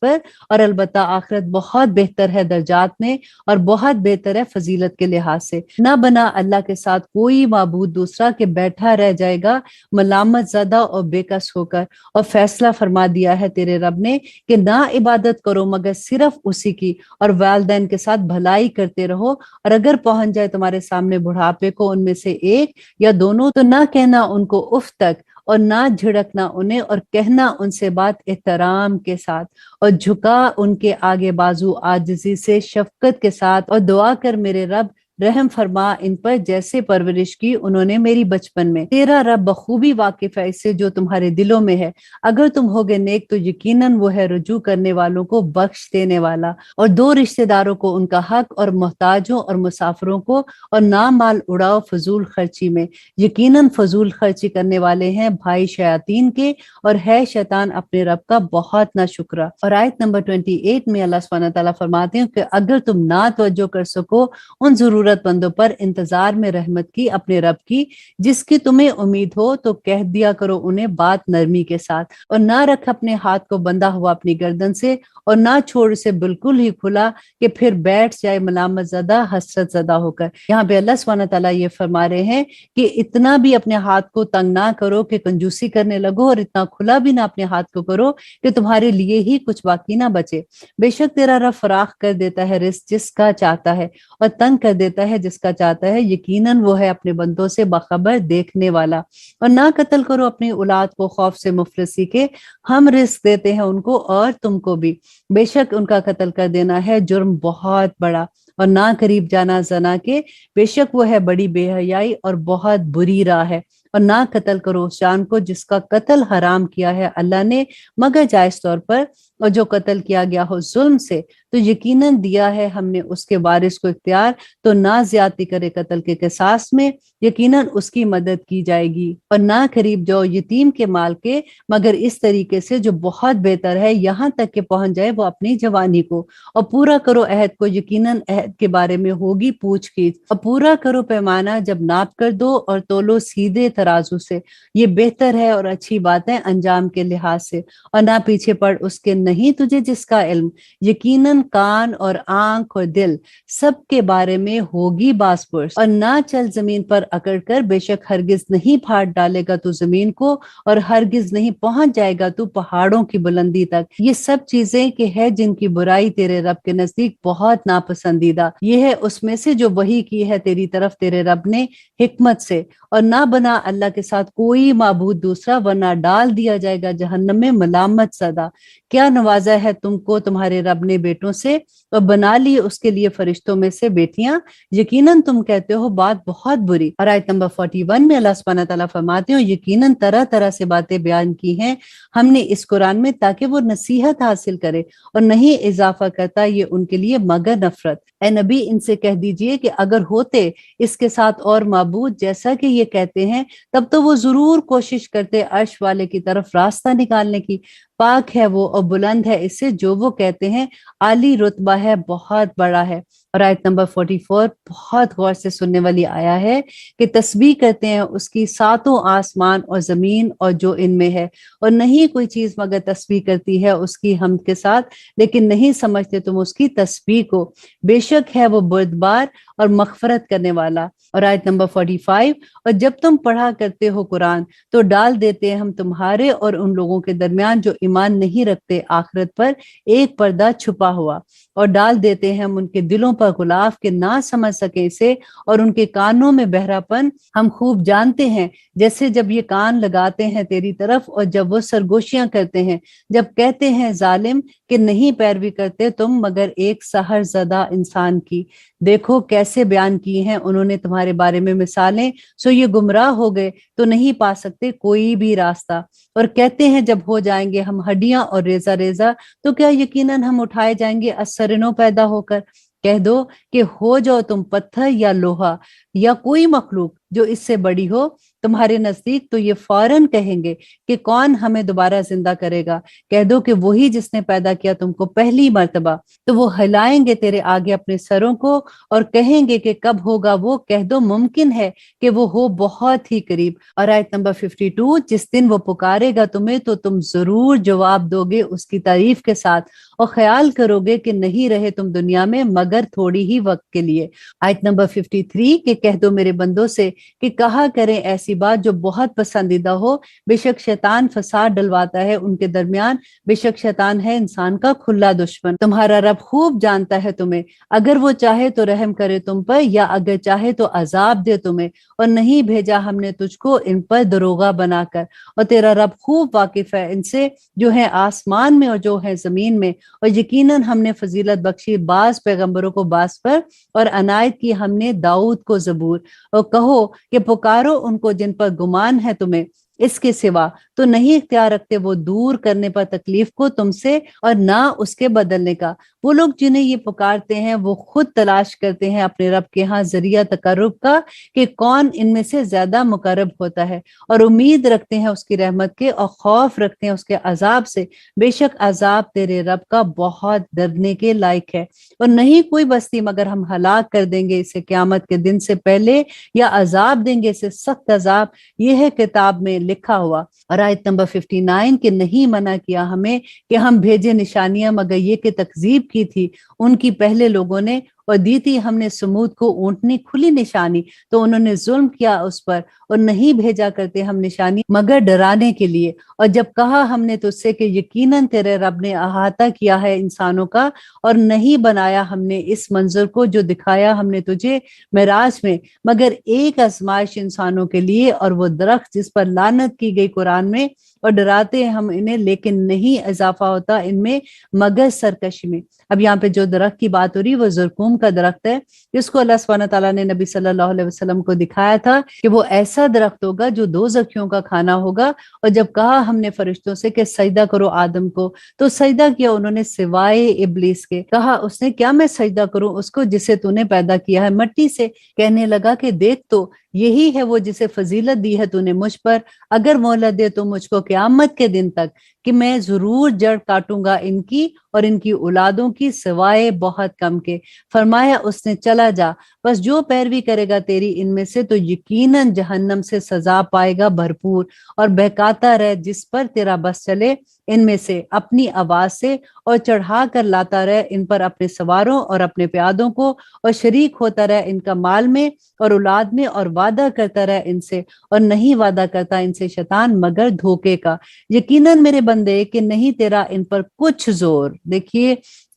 پر، اور البتہ آخرت بہت بہتر ہے درجات میں اور بہت بہتر ہے فضیلت کے لحاظ سے۔ نہ بنا اللہ کے ساتھ کوئی معبود دوسرا کہ بیٹھا رہ جائے گا ملامت زدہ اور بے کس ہو کر، اور فیصلہ فرما دیا ہے تیرے رب نے کہ نہ عبادت کرو مگر صرف اسی کی، اور والدین کے ساتھ بھلائی کرتے رہو، اور اگر پہنچ جائے تمہارے سامنے بڑھاپے کو ان میں سے ایک یا دونوں تو نہ کہنا ان کو اف تک، اور نہ جھڑکنا انہیں، اور کہنا ان سے بات احترام کے ساتھ، اور جھکا ان کے آگے بازو عاجزی سے شفقت کے ساتھ، اور دعا کر میرے رب رحم فرما ان پر جیسے پرورش کی انہوں نے میری بچپن میں۔ تیرا رب بخوبی واقف ہے اس سے جو تمہارے دلوں میں ہے، اگر تم ہوگے نیک تو یقیناً وہ ہے رجوع کرنے والوں کو بخش دینے والا۔ اور دو رشتہ داروں کو ان کا حق، اور محتاجوں اور مسافروں کو، اور نہ مال اڑاؤ فضول خرچی میں، یقیناً فضول خرچی کرنے والے ہیں بھائی شیاطین کے، اور ہے شیطان اپنے رب کا بہت نہ شکرا۔ اور آیت نمبر 28 میں اللہ سبحانہ تعالیٰ فرماتے ہیں کہ اگر تم نہ توجہ کر سکو ان ضرورت مندوں پر انتظار میں رحمت کی اپنے رب کی جس کی تمہیں امید ہو، تو کہہ دیا کرو انہیں بات نرمی کے ساتھ، اور نہ رکھ اپنے ہاتھ کو بندھا ہوا اپنی گردن سے، اور نہ چھوڑ اسے بالکل ہی کھلا کہ پھر بیٹھ جائے ملامت زدہ حسرت زدہ ہو کر۔ یہاں پہ اللہ سبحانہ تعالیٰ یہ فرما رہے ہیں کہ اتنا بھی اپنے ہاتھ کو تنگ نہ کرو کہ کنجوسی کرنے لگو، اور اتنا کھلا بھی نہ اپنے ہاتھ کو کرو کہ تمہارے لیے ہی کچھ باقی نہ بچے۔ بے شک تیرا رب فراخ کر دیتا ہے رزق جس کا چاہتا ہے، اور تنگ کر دیتا ہے جس کا چاہتا ہے، یقیناً وہ ہے اپنے بندوں سے باخبر دیکھنے والا۔ اور نہ قتل کرو اپنی اولاد کو خوف سے مفلسی کے، ہم رزق دیتے ہیں ان کو اور تم کو بھی، بے شک ان کا قتل کر دینا ہے جرم بہت بڑا۔ اور نہ قریب جانا زنا کے، بے شک وہ ہے بڑی بے حیائی اور بہت بری راہ ہے۔ اور نہ قتل کرو اس جان کو جس کا قتل حرام کیا ہے اللہ نے مگر جائز طور پر، اور جو قتل کیا گیا ہو ظلم سے تو یقیناً دیا ہے ہم نے اس کے وارث کو اختیار، تو نہ زیادتی کرے قتل کے قصاص میں، یقیناً اس کی مدد کی جائے گی، اور نہ قریب جو یتیم کے مال کے مگر اس طریقے سے جو بہت بہتر ہے، یہاں تک کہ پہنچ جائے وہ اپنی جوانی کو، اور پورا کرو عہد کو، یقیناً عہد کے بارے میں ہوگی پوچھ گچھ، اور پورا کرو پیمانہ جب ناپ کر دو، اور تولو سیدھے ترازو سے، یہ بہتر ہے اور اچھی بات ہے انجام کے لحاظ سے، اور نہ پیچھے پڑ اس کے نہیں تجھے جس کا علم، یقیناً کان اور آنکھ اور دل سب کے بارے میں ہوگی باز پرس، اور نہ چل زمین پر اکڑ کر، بے شک ہرگز نہیں پھاڑ ڈالے گا تو زمین کو، اور ہرگز نہیں پہنچ جائے گا تو پہاڑوں کی بلندی تک، یہ سب چیزیں کہ ہے جن کی برائی تیرے رب کے نزدیک بہت ناپسندیدہ، یہ ہے اس میں سے جو وحی کی ہے تیری طرف تیرے رب نے حکمت سے، اور نہ بنا اللہ کے ساتھ کوئی معبود دوسرا ورنہ ڈال دیا جائے گا جہنم میں ملامت زدہ۔ کیا نوازا ہے تم کو تمہارے رب نے بیٹوں سے، اور بنا لی اس کے لیے فرشتوں میں سے بیٹیاں، یقیناً تم کہتے ہو بات بہت بری۔ اور آیت نمبر 41 میں اللہ سبحانہ تعالیٰ فرماتے ہو یقیناً طرح طرح سے باتیں بیان کی ہیں ہم نے اس قرآن میں تاکہ وہ نصیحت حاصل کرے، اور نہیں اضافہ کرتا یہ ان کے لیے مگر نفرت۔ اے نبی ان سے کہہ دیجئے کہ اگر ہوتے اس کے ساتھ اور معبود جیسا کہ یہ کہتے ہیں، تب تو وہ ضرور کوشش کرتے عرش والے کی طرف راستہ نکالنے کی، پاک ہے وہ اور بلند ہے اس سے جو وہ کہتے ہیں، عالی رتبہ ہے بہت بڑا ہے۔ اور آیت نمبر 44 بہت غور سے سننے والی آیا ہے کہ تسبیح کرتے ہیں اس کی ساتوں آسمان اور زمین اور جو ان میں ہے، اور نہیں کوئی چیز مگر تسبیح کرتی ہے اس کی حمد کے ساتھ، لیکن نہیں سمجھتے تم اس کی تسبیح کو، بے شک ہے وہ بردبار اور مغفرت کرنے والا۔ اور آیت نمبر 45 اور جب تم پڑھا کرتے ہو قرآن تو ڈال دیتے ہیں ہم تمہارے اور ان لوگوں کے درمیان جو ایمان نہیں رکھتے آخرت پر ایک پردہ چھپا ہوا، اور ڈال دیتے ہیں ہم ان کے دلوں پر غلاف کہ نہ سمجھ سکے اسے، اور ان کے کانوں میں بہرا پن ہم خوب جانتے ہیں، جیسے جب یہ کان لگاتے ہیں تیری طرف اور جب وہ سرگوشیاں کرتے ہیں، جب کہتے ہیں ظالم کہ نہیں پیروی کرتے تم مگر ایک سحر زدہ انسان کی۔ دیکھو کیسے بیان کی ہیں انہوں نے تمہارے بارے میں مثالیں، سو یہ گمراہ ہو گئے تو نہیں پا سکتے کوئی بھی راستہ، اور کہتے ہیں جب ہو جائیں گے ہم ہڈیاں اور ریزہ ریزہ تو کیا یقیناً ہم اٹھائے جائیں گے اسرنوں پیدا ہو کر۔ کہہ دو کہ ہو جاؤ تم پتھر یا لوہا یا کوئی مخلوق جو اس سے بڑی ہو تمہارے نزدیک، تو یہ فوراً کہیں گے کہ کون ہمیں دوبارہ زندہ کرے گا۔ کہہ دو کہ وہی جس نے پیدا کیا تم کو پہلی مرتبہ، تو وہ ہلائیں گے تیرے آگے اپنے سروں کو اور کہیں گے کہ کب ہوگا وہ، کہہ دو ممکن ہے کہ وہ ہو بہت ہی قریب۔ اور آیت نمبر 52 جس دن وہ پکارے گا تمہیں تو تم ضرور جواب دو گے اس کی تعریف کے ساتھ، اور خیال کرو گے کہ نہیں رہے تم دنیا میں مگر تھوڑی ہی وقت کے لیے۔ آیت نمبر 53 کہ کہہ دو میرے بندوں سے کہ کہا کریں ایسی بات جو بہت پسندیدہ ہو، بے شک شیطان فساد ڈلواتا ہے ان کے درمیان، بے شک شیطان ہے انسان کا کھلا دشمن۔ تمہارا رب خوب جانتا ہے تمہیں، اگر وہ چاہے تو رحم کرے تم پر یا اگر چاہے تو عذاب دے تمہیں، اور نہیں بھیجا ہم نے تجھ کو ان پر دروغہ بنا کر، اور تیرا رب خوب واقف ہے ان سے جو ہے آسمان میں اور جو ہے زمین میں، اور یقیناً ہم نے فضیلت بخشی بعض پیغمبروں کو بعض پر، اور عنایت کی ہم نے داؤد کو زبور۔ اور کہو کہ پکارو ان کو جن پر گمان ہے تمہیں اس کے سوا، تو نہیں اختیار رکھتے وہ دور کرنے پر تکلیف کو تم سے اور نہ اس کے بدلنے کا۔ وہ لوگ جنہیں یہ پکارتے ہیں وہ خود تلاش کرتے ہیں اپنے رب کے ہاں ذریعہ تقرب کا کہ کون ان میں سے زیادہ مقرب ہوتا ہے، اور امید رکھتے ہیں اس کی رحمت کے اور خوف رکھتے ہیں اس کے عذاب سے، بے شک عذاب تیرے رب کا بہت ڈرنے کے لائق ہے۔ اور نہیں کوئی بستی مگر ہم ہلاک کر دیں گے اسے قیامت کے دن سے پہلے، یا عذاب دیں گے اسے سخت عذاب، یہ ہے کتاب میں لکھا ہوا۔ اور آیت نمبر 59 کہ نہیں منع کیا ہمیں کہ ہم بھیجے نشانیاں مگر یہ کہ تکذیب کی تھی ان کی پہلے لوگوں نے، اور دی تھی ہم نے سمود کو اونٹنی کھلی نشانی تو انہوں نے ظلم کیا اس پر، اور نہیں بھیجا کرتے ہم نشانی مگر ڈرانے کے لیے۔ اور جب کہا ہم نے تجھ سے کہ یقیناً تیرے رب نے احاطہ کیا ہے انسانوں کا، اور نہیں بنایا ہم نے اس منظر کو جو دکھایا ہم نے تجھے معراج میں مگر ایک آزمائش انسانوں کے لیے، اور وہ درخت جس پر لعنت کی گئی قرآن میں اور ڈراتے ہیں ہم انہیں لیکن نہیں اضافہ ہوتا ان میں مگر سرکشی میں۔ اب یہاں پہ جو درخت کی بات ہو رہی ہے وہ زرقوم کا درخت ہے، جس کو اللہ سبحانہ تعالیٰ نے نبی صلی اللہ علیہ وسلم کو دکھایا تھا کہ وہ ایسا درخت ہوگا جو دوزخیوں کا کھانا ہوگا۔ اور جب کہا ہم نے فرشتوں سے کہ سجدہ کرو آدم کو، تو سجدہ کیا انہوں نے سوائے ابلیس کے۔ کہا اس نے کیا میں سجدہ کروں اس کو جسے تو نے پیدا کیا ہے مٹی سے؟ کہنے لگا کہ دیکھ تو یہی ہے وہ جسے فضیلت دی ہے تو نے مجھ پر، اگر مہلت دے تو مجھ کو قیامت کے دن تک کہ میں ضرور جڑ کاٹوں گا ان کی اور ان کی اولادوں کی سوائے بہت کم کے۔ فرمایا اس نے چلا جا، بس جو پیروی کرے گا تیری ان میں سے تو یقیناً جہنم سے سزا پائے گا بھرپور، اور بہکاتا رہ جس پر تیرا بس چلے ان میں سے اپنی آواز سے، اور چڑھا کر لاتا رہ ان پر اپنے سواروں اور اپنے پیادوں کو، اور شریک ہوتا رہ ان کا مال میں اور اولاد میں، اور وعدہ کرتا رہ ان سے، اور نہیں وعدہ کرتا ان سے شیطان مگر دھوکے کا۔ یقیناً میرے بندے کہ نہیں تیرا ان پر کچھ زور۔ دیکھیے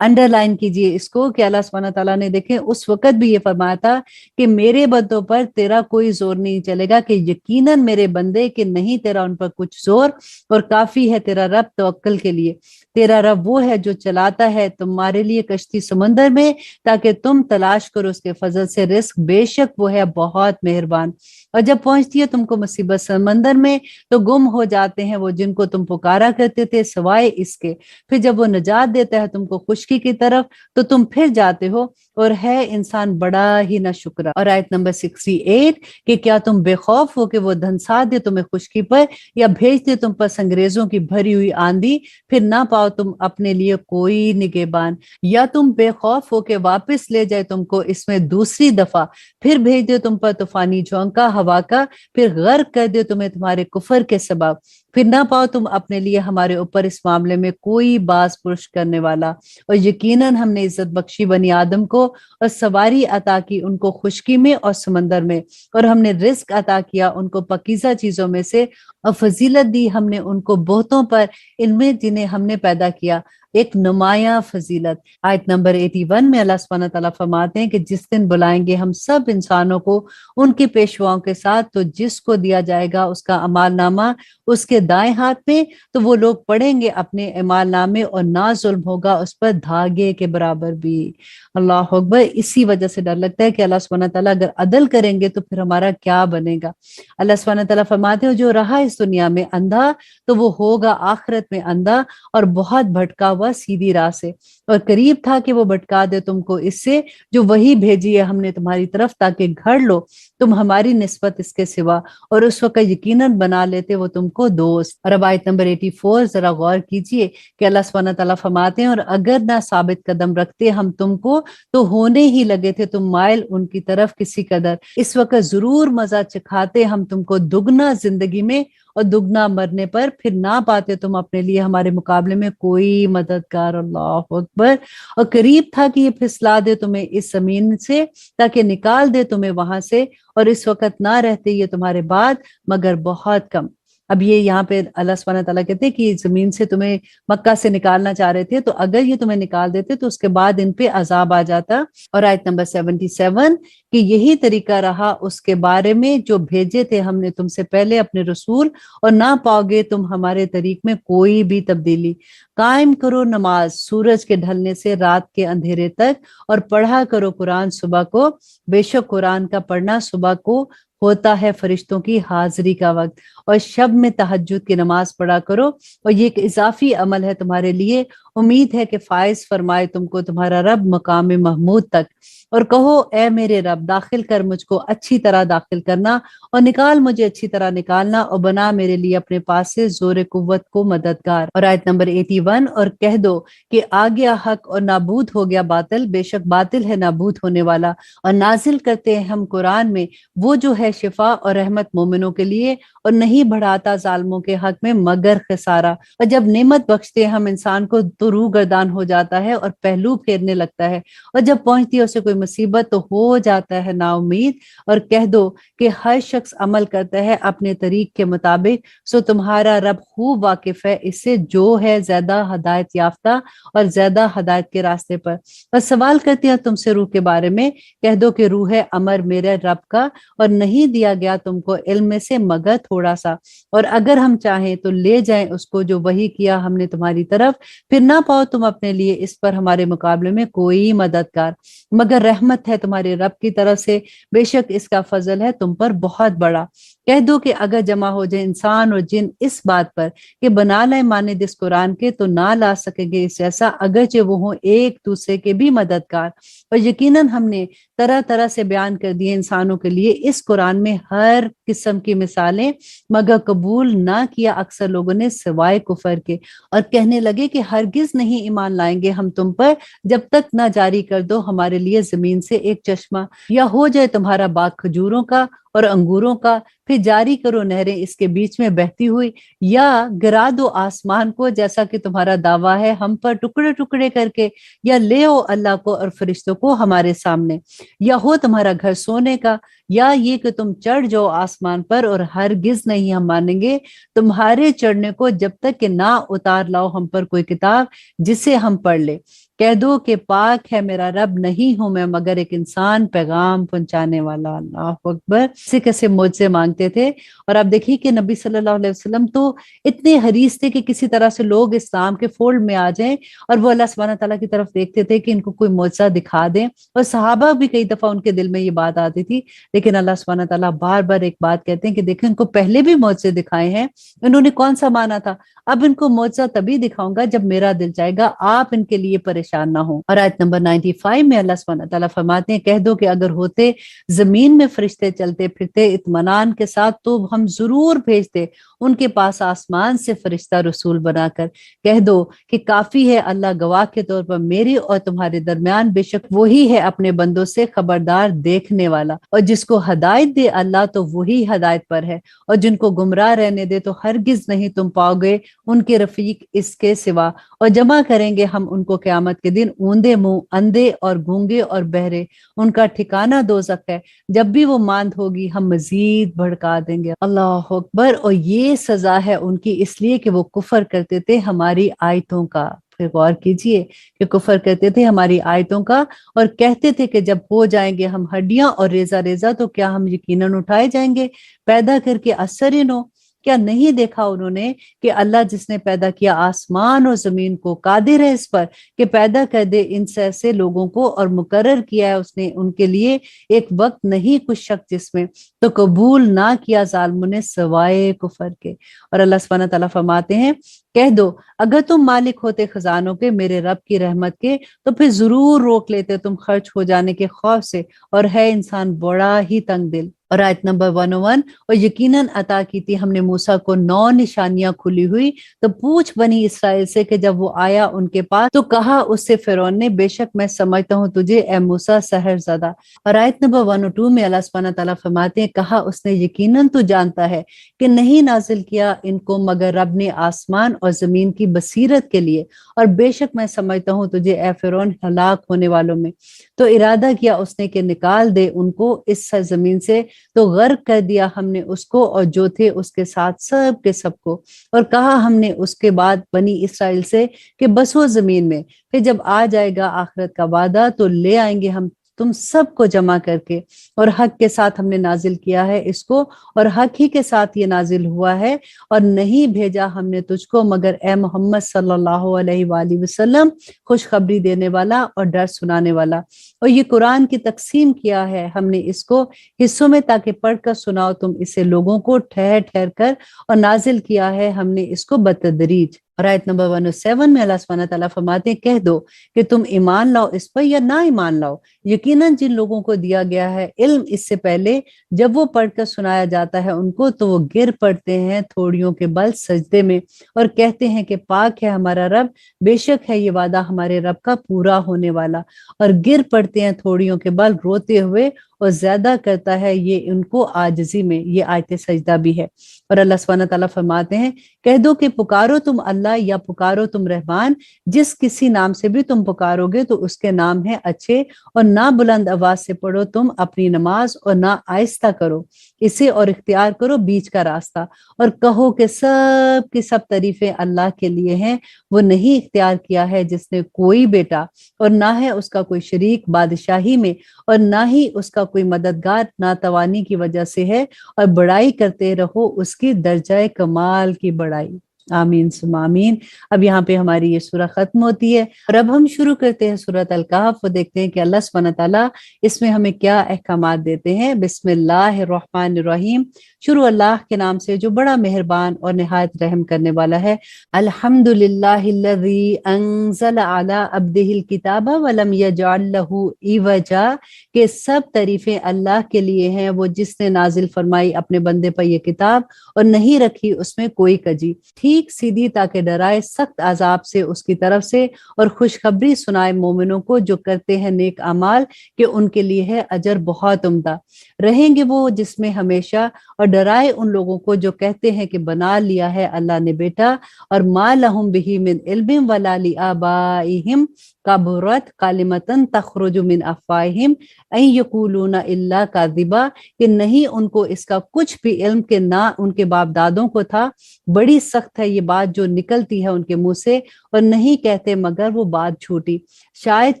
انڈر لائن کیجئے اس کو کہ اللہ سبحانہ تعالیٰ نے دیکھیں اس وقت بھی یہ فرمایا تھا کہ میرے بندوں پر تیرا کوئی زور نہیں چلے گا، کہ یقیناً میرے بندے کہ نہیں تیرا ان پر کچھ زور، اور کافی ہے تیرا رب توکل کے لیے۔ تیرا رب وہ ہے جو چلاتا ہے تمہارے لیے کشتی سمندر میں تاکہ تم تلاش کرو اس کے فضل سے رزق، بے شک وہ ہے بہت مہربان۔ اور جب پہنچتی ہے تم کو مصیبت سمندر میں تو گم ہو جاتے ہیں وہ جن کو تم پکارا کرتے تھے سوائے اس کے، پھر جب وہ نجات دیتا ہے تم کو خشکی کی طرف تو تم پھر جاتے ہو، اور ہے انسان بڑا ہی نہ شکرا۔ اور آیت نمبر 68 کہ کیا تم بے خوف ہو کہ وہ دھنسا دے تمہیں خشکی پر، یا بھیج دے تم پر سنگریزوں کی بھری ہوئی آندھی، پھر نہ پاؤ تم اپنے لیے کوئی نگہبان، یا تم بے خوف ہو کہ واپس لے جائے تم کو اس میں دوسری دفعہ، پھر بھیج دے تم پر طوفانی جھونکا ہوا کا، پھر غرق کر دے تمہیں تمہارے کفر کے سبب، پھر نہ پاؤ تم اپنے لیے ہمارے اوپر اس معاملے میں کوئی باز پرش کرنے والا۔ اور یقیناً ہم نے عزت بخشی بنی آدم کو اور سواری عطا کی ان کو خشکی میں اور سمندر میں، اور ہم نے رزق عطا کیا ان کو پاکیزہ چیزوں میں سے، اور فضیلت دی ہم نے ان کو بہتوں پر ان میں جنہیں ہم نے پیدا کیا، ایک نمایاں فضیلت۔ آیت نمبر 81 میں اللہ سبحانہ تعالیٰ فرماتے ہیں کہ جس دن بلائیں گے ہم سب انسانوں کو ان کے پیشواؤں کے ساتھ، تو جس کو دیا جائے گا اس کا اعمال نامہ اس کے دائیں ہاتھ میں، تو وہ لوگ پڑھیں گے اپنے اعمال نامے، اور نہ ظلم ہوگا اس پر دھاگے کے برابر بھی۔ اللہ اکبر۔ اسی وجہ سے ڈر لگتا ہے کہ اللہ سبحانہ تعالیٰ اگر عدل کریں گے تو پھر ہمارا کیا بنے گا۔ اللہ سبحانہ تعالیٰ فرماتے ہیں جو رہا اس دنیا میں اندھا تو وہ ہوگا آخرت میں اندھا، اور بہت بھٹکا ہوا سیدھی راہ سے، اور قریب تھا کہ وہ بھٹکا دے تم کو اس سے جو وہی بھیجی ہے ہم نے تمہاری طرف، تاکہ گھڑ لو تم ہماری نسبت اس کے سوا، اور اس وقت یقیناً بنا لیتے وہ تم کو دوست۔ اور اب آیت نمبر 84 ذرا غور کیجئے کہ اللہ سبحانہ تعالیٰ فرماتے ہیں اور اگر نہ ثابت قدم رکھتے ہم تم کو تو ہونے ہی لگے تھے تم مائل ان کی طرف کسی قدر، اس وقت ضرور مزہ چکھاتے ہم تم کو دگنا زندگی میں اور دگنا مرنے پر، پھر نہ پاتے تم اپنے لیے ہمارے مقابلے میں کوئی مددگار۔ اللہ اکبر۔ اور قریب تھا کہ یہ پھسلا دے تمہیں اس زمین سے تاکہ نکال دے تمہیں وہاں سے، اور اس وقت نہ رہتے یہ تمہارے بعد مگر بہت کم۔ اب یہ یہاں پہ اللہ سبحانہ تعالیٰ کہتے ہیں کہ زمین سے تمہیں مکہ سے نکالنا چاہ رہے تھے، تو اگر یہ تمہیں نکال دیتے تو اس کے بعد ان پہ عذاب آ جاتا۔ اور آیت نمبر 77 کہ یہی طریقہ رہا اس کے بارے میں جو بھیجے تھے ہم نے تم سے پہلے اپنے رسول، اور نہ پاؤ گے تم ہمارے طریق میں کوئی بھی تبدیلی۔ قائم کرو نماز سورج کے ڈھلنے سے رات کے اندھیرے تک، اور پڑھا کرو قرآن صبح کو، بے شک قرآن کا پڑھنا صبح کو ہوتا ہے فرشتوں کی حاضری کا وقت، اور شب میں تہجد کی نماز پڑھا کرو، اور یہ ایک اضافی عمل ہے تمہارے لیے، امید ہے کہ فائز فرمائے تم کو تمہارا رب مقام محمود تک۔ اور کہو اے میرے رب داخل کر مجھ کو اچھی طرح داخل کرنا، اور نکال مجھے اچھی طرح نکالنا، اور بنا میرے لیے اپنے پاس سے زور قوت کو مددگار۔ اور آیت نمبر 81 اور کہہ دو کہ آ گیا حق اور نابود ہو گیا باطل، بے شک باطل ہے نابود ہونے والا، اور نازل کرتے ہیں ہم قرآن میں وہ جو ہے شفا اور رحمت مومنوں کے لیے، اور نہیں بڑھاتا ظالموں کے حق میں مگر خسارہ۔ اور جب نعمت بخشتے ہم انسان کو تو تو روح گردان ہو جاتا ہے اور پہلو پھیرنے لگتا ہے، اور جب پہنچتی ہے اسے کوئی مصیبت تو ہو جاتا ہے نا امید۔ اور کہہ دو کہ ہر شخص عمل کرتا ہے اپنے طریق کے مطابق، سو تمہارا رب خوب واقف ہے اس سے جو ہے زیادہ ہدایت یافتہ اور زیادہ ہدایت کے راستے پر۔ اور سوال کرتے ہیں تم سے روح کے بارے میں، کہہ دو کہ روح ہے امر میرے رب کا، اور نہیں دیا گیا تم کو علم میں سے مگر تھوڑا سا، اور اگر ہم چاہیں تو لے جائیں اس کو جو وحی کیا ہم نے تمہاری طرف، پھر نہ پاؤ تم اپنے لیے اس پر ہمارے مقابلے میں کوئی مددگار، مگر رحمت ہے تمہارے رب کی طرف سے، بے شک اس کا فضل ہے تم پر بہت بڑا۔ کہہ دو کہ اگر جمع ہو جائے انسان اور جن اس بات پر کہ بنا لائے مانند اس قرآن کے، تو نہ لا سکیں گے اس جیسا، اگرچہ وہ ہوں ایک دوسرے کے بھی مددگار۔ اور یقیناً ہم نے طرح طرح سے بیان کر دیے انسانوں کے لیے اس قرآن میں ہر قسم کی مثالیں، مگر قبول نہ کیا اکثر لوگوں نے سوائے کفر کے، اور کہنے لگے کہ ہرگز نہیں ایمان لائیں گے ہم تم پر جب تک نہ جاری کر دو ہمارے لیے زمین سے ایک چشمہ، یا ہو جائے تمہارا باغ کھجوروں کا اور انگوروں کا، پھر جاری کرو نہریں اس کے بیچ میں بہتی ہوئی، یا گرا دو آسمان کو جیسا کہ تمہارا دعویٰ ہے ہم پر ٹکڑے ٹکڑے کر کے، یا لے آؤ اللہ کو اور فرشتوں کو ہمارے سامنے، یا ہو تمہارا گھر سونے کا، یا یہ کہ تم چڑھ جاؤ آسمان پر، اور ہرگز نہیں ہم مانیں گے تمہارے چڑھنے کو جب تک کہ نہ اتار لاؤ ہم پر کوئی کتاب جسے ہم پڑھ لے۔ کہہ دو کہ پاک ہے میرا رب، نہیں ہوں میں مگر ایک انسان پیغام پہنچانے والا۔ اللہ اکبر، سے کیسے معجزے مانگتے تھے۔ اور آپ دیکھیے کہ نبی صلی اللہ علیہ وسلم تو اتنے حریص تھے کہ کسی طرح سے لوگ اسلام کے فولڈ میں آ جائیں، اور وہ اللہ سبحانہ تعالیٰ کی طرف دیکھتے تھے کہ ان کو کوئی معجزہ دکھا دیں، اور صحابہ بھی کئی دفعہ ان کے دل میں یہ بات آتی تھی، لیکن اللہ سبحانہ تعالیٰ بار بار ایک بات کہتے ہیں کہ دیکھیں ان کو پہلے بھی معجزے دکھائے ہیں، انہوں نے کون سا مانا تھا، اب ان کو معجزہ تبھی دکھاؤں گا جب میرا دل چاہے گا، آپ ان کے لیے پریشان نہ ہوں۔ اور آیت نمبر 95 میں اللہ سبحانہ تعالیٰ فرماتے ہیں، کہہ دو کہ اگر ہوتے زمین میں فرشتے چلتے پھرتے اطمینان کے ساتھ تو ہم ضرور بھیجتے ان کے پاس آسمان سے فرشتہ رسول بنا کر۔ کہہ دو کہ کافی ہے اللہ گواہ کے طور پر میری اور تمہارے درمیان، بے شک وہی ہے اپنے بندوں سے خبردار دیکھنے والا، اور جس کو ہدایت دے اللہ تو وہی ہدایت پر ہے، اور جن کو گمراہ رہنے دے تو ہرگز نہیں تم پاؤ گے ان کے رفیق اس کے سوا۔ اور جمع کریں گے ہم ان کو قیامت کے دن اوندے منہ، اندھے اور گونگے اور بہرے، ان کا ٹھکانہ دوزخ ہے، جب بھی وہ ماند ہوگی ہم مزید بھڑکا دیں گے۔ اللہ اکبر، اور یہ سزا ہے ان کی اس لیے کہ وہ کفر کرتے تھے ہماری آیتوں کا۔ پھر غور کیجئے کہ کفر کرتے تھے ہماری آیتوں کا، اور کہتے تھے کہ جب ہو جائیں گے ہم ہڈیاں اور ریزہ ریزہ تو کیا ہم یقیناً اٹھائے جائیں گے، پیدا کر کے اثر نو۔ کیا نہیں دیکھا انہوں نے کہ اللہ جس نے پیدا کیا آسمان اور زمین کو، قادر ہے اس پر کہ پیدا کر دے ان سے ایسے لوگوں کو، اور مقرر کیا ہے اس نے ان کے لیے ایک وقت نہیں کچھ شک جس میں، تو قبول نہ کیا ظالموں نے سوائے کفر کے۔ اور اللہ سبحانہ تعالیٰ فرماتے ہیں، کہہ دو اگر تم مالک ہوتے خزانوں کے میرے رب کی رحمت کے، تو پھر ضرور روک لیتے تم خرچ ہو جانے کے خوف سے، اور ہے انسان بڑا ہی تنگ دل۔ اور آیت نمبر 101، اور یقیناً عطا کی تھی ہم نے موسیٰ کو 9 نشانیاں کھلی ہوئی، تو پوچھ بنی اسرائیل سے کہ جب وہ آیا ان کے پاس تو کہا اس سے فرعون نے، بے شک میں سمجھتا ہوں تجھے اے موسیٰ سحر زدہ۔ اور آیت نمبر 102 میں اللہ سبحانہ تعالیٰ فرماتے ہیں، کہا اس نے یقیناً تو جانتا ہے کہ نہیں نازل کیا ان کو مگر رب نے آسمان اور زمین کی بصیرت کے لیے، اور بے شک میں سمجھتا ہوں تجھے اے فرعون ہلاک ہونے والوں میں۔ تو ارادہ کیا اس نے کہ نکال دے ان کو اس سرزمین سے، تو غرق کر دیا ہم نے اس کو اور جو تھے اس کے ساتھ سب کے سب کو۔ اور کہا ہم نے اس کے بعد بنی اسرائیل سے کہ بسو زمین میں، پھر جب آ جائے گا آخرت کا وعدہ تو لے آئیں گے ہم تم سب کو جمع کر کے، اور حق کے ساتھ ہم نے نازل کیا ہے اس کو، اور حق ہی کے ساتھ یہ نازل ہوا ہے، اور نہیں بھیجا ہم نے تجھ کو مگر اے محمد صلی اللہ علیہ وآلہ وسلم خوشخبری دینے والا اور ڈر سنانے والا۔ اور یہ قرآن کی تقسیم کیا ہے ہم نے اس کو حصوں میں تاکہ پڑھ کر سناؤ تم اسے لوگوں کو ٹھہر ٹھہر کر، اور نازل کیا ہے ہم نے اس کو بتدریج۔ اور آیت نمبر 107 میں اللہ سبحانہ تعالیٰ فرماتے ہیں، کہہ دو کہ تم ایمان لاؤ اس پر یا نہ ایمان لاؤ، یقیناً جن لوگوں کو دیا گیا ہے علم اس سے پہلے، جب وہ پڑھ کر سنایا جاتا ہے ان کو تو وہ گر پڑتے ہیں تھوڑیوں کے بل سجدے میں، اور کہتے ہیں کہ پاک ہے ہمارا رب، بے شک ہے یہ وعدہ ہمارے رب کا پورا ہونے والا، اور گر پڑتے ہیں تھوڑیوں کے بل روتے ہوئے، اور زیادہ کرتا ہے یہ ان کو عاجزی میں۔ یہ آیت سجدہ بھی ہے۔ اور اللہ سبحانہ تعالیٰ فرماتے ہیں کہہ دو کہ پکارو تم اللہ یا پکارو تم رحمان، جس کسی نام سے بھی تم پکارو گے تو اس کے نام ہیں اچھے، اور نہ بلند آواز سے پڑھو تم اپنی نماز اور نہ آہستہ کرو اسے، اور اختیار کرو بیچ کا راستہ، اور کہو کہ سب کی سب تعریفیں اللہ کے لیے ہیں، وہ نہیں اختیار کیا ہے جس نے کوئی بیٹا، اور نہ ہے اس کا کوئی شریک بادشاہی میں، اور نہ ہی اس کا کوئی مددگار ناتوانی کی وجہ سے ہے، اور بڑائی کرتے رہو اس کی درجہ کمال کی بڑائی۔ آمین ثم آمین۔ اب یہاں پہ ہماری یہ سورہ ختم ہوتی ہے، اور اب ہم شروع کرتے ہیں سورۃ الکہف، وہ دیکھتے ہیں کہ اللہ سبحانہ تعالیٰ اس میں ہمیں کیا احکامات دیتے ہیں۔ بسم اللہ الرحمن الرحیم، شروع اللہ کے نام سے جو بڑا مہربان اور نہایت رحم کرنے والا ہے۔ الحمد للہ الذی انزل علی عبدہ الکتاب ولم یجعل لہ عوجا، کہ سب تعریفیں اللہ کے لیے ہیں، وہ جس نے نازل فرمائی اپنے بندے پر یہ کتاب اور نہیں رکھی اس میں کوئی کجی، ٹھیک سیدھی تاکہ ڈرائے سخت عذاب سے اس کی طرف سے، اور خوشخبری سنائے مومنوں کو جو کرتے ہیں نیک اعمال کہ ان کے لیے ہے اجر بہت عمدہ، رہیں گے وہ جس میں ہمیشہ، اور ڈرائے ان لوگوں کو جو کہتے ہیں کہ بنا لیا ہے اللہ نے بیٹا، اور ما لہم بہ من علم ولا لآبائہم کبرت کلمۃ تخرج من افواہہم ان یقولون الا کاذبا، کہ نہیں ان کو اس کا کچھ بھی علم کہ نہ ان کے باپ دادوں کو تھا، بڑی سخت ہے یہ بات جو نکلتی ہے ان کے منہ سے، اور نہیں کہتے مگر وہ بات جھوٹی، شاید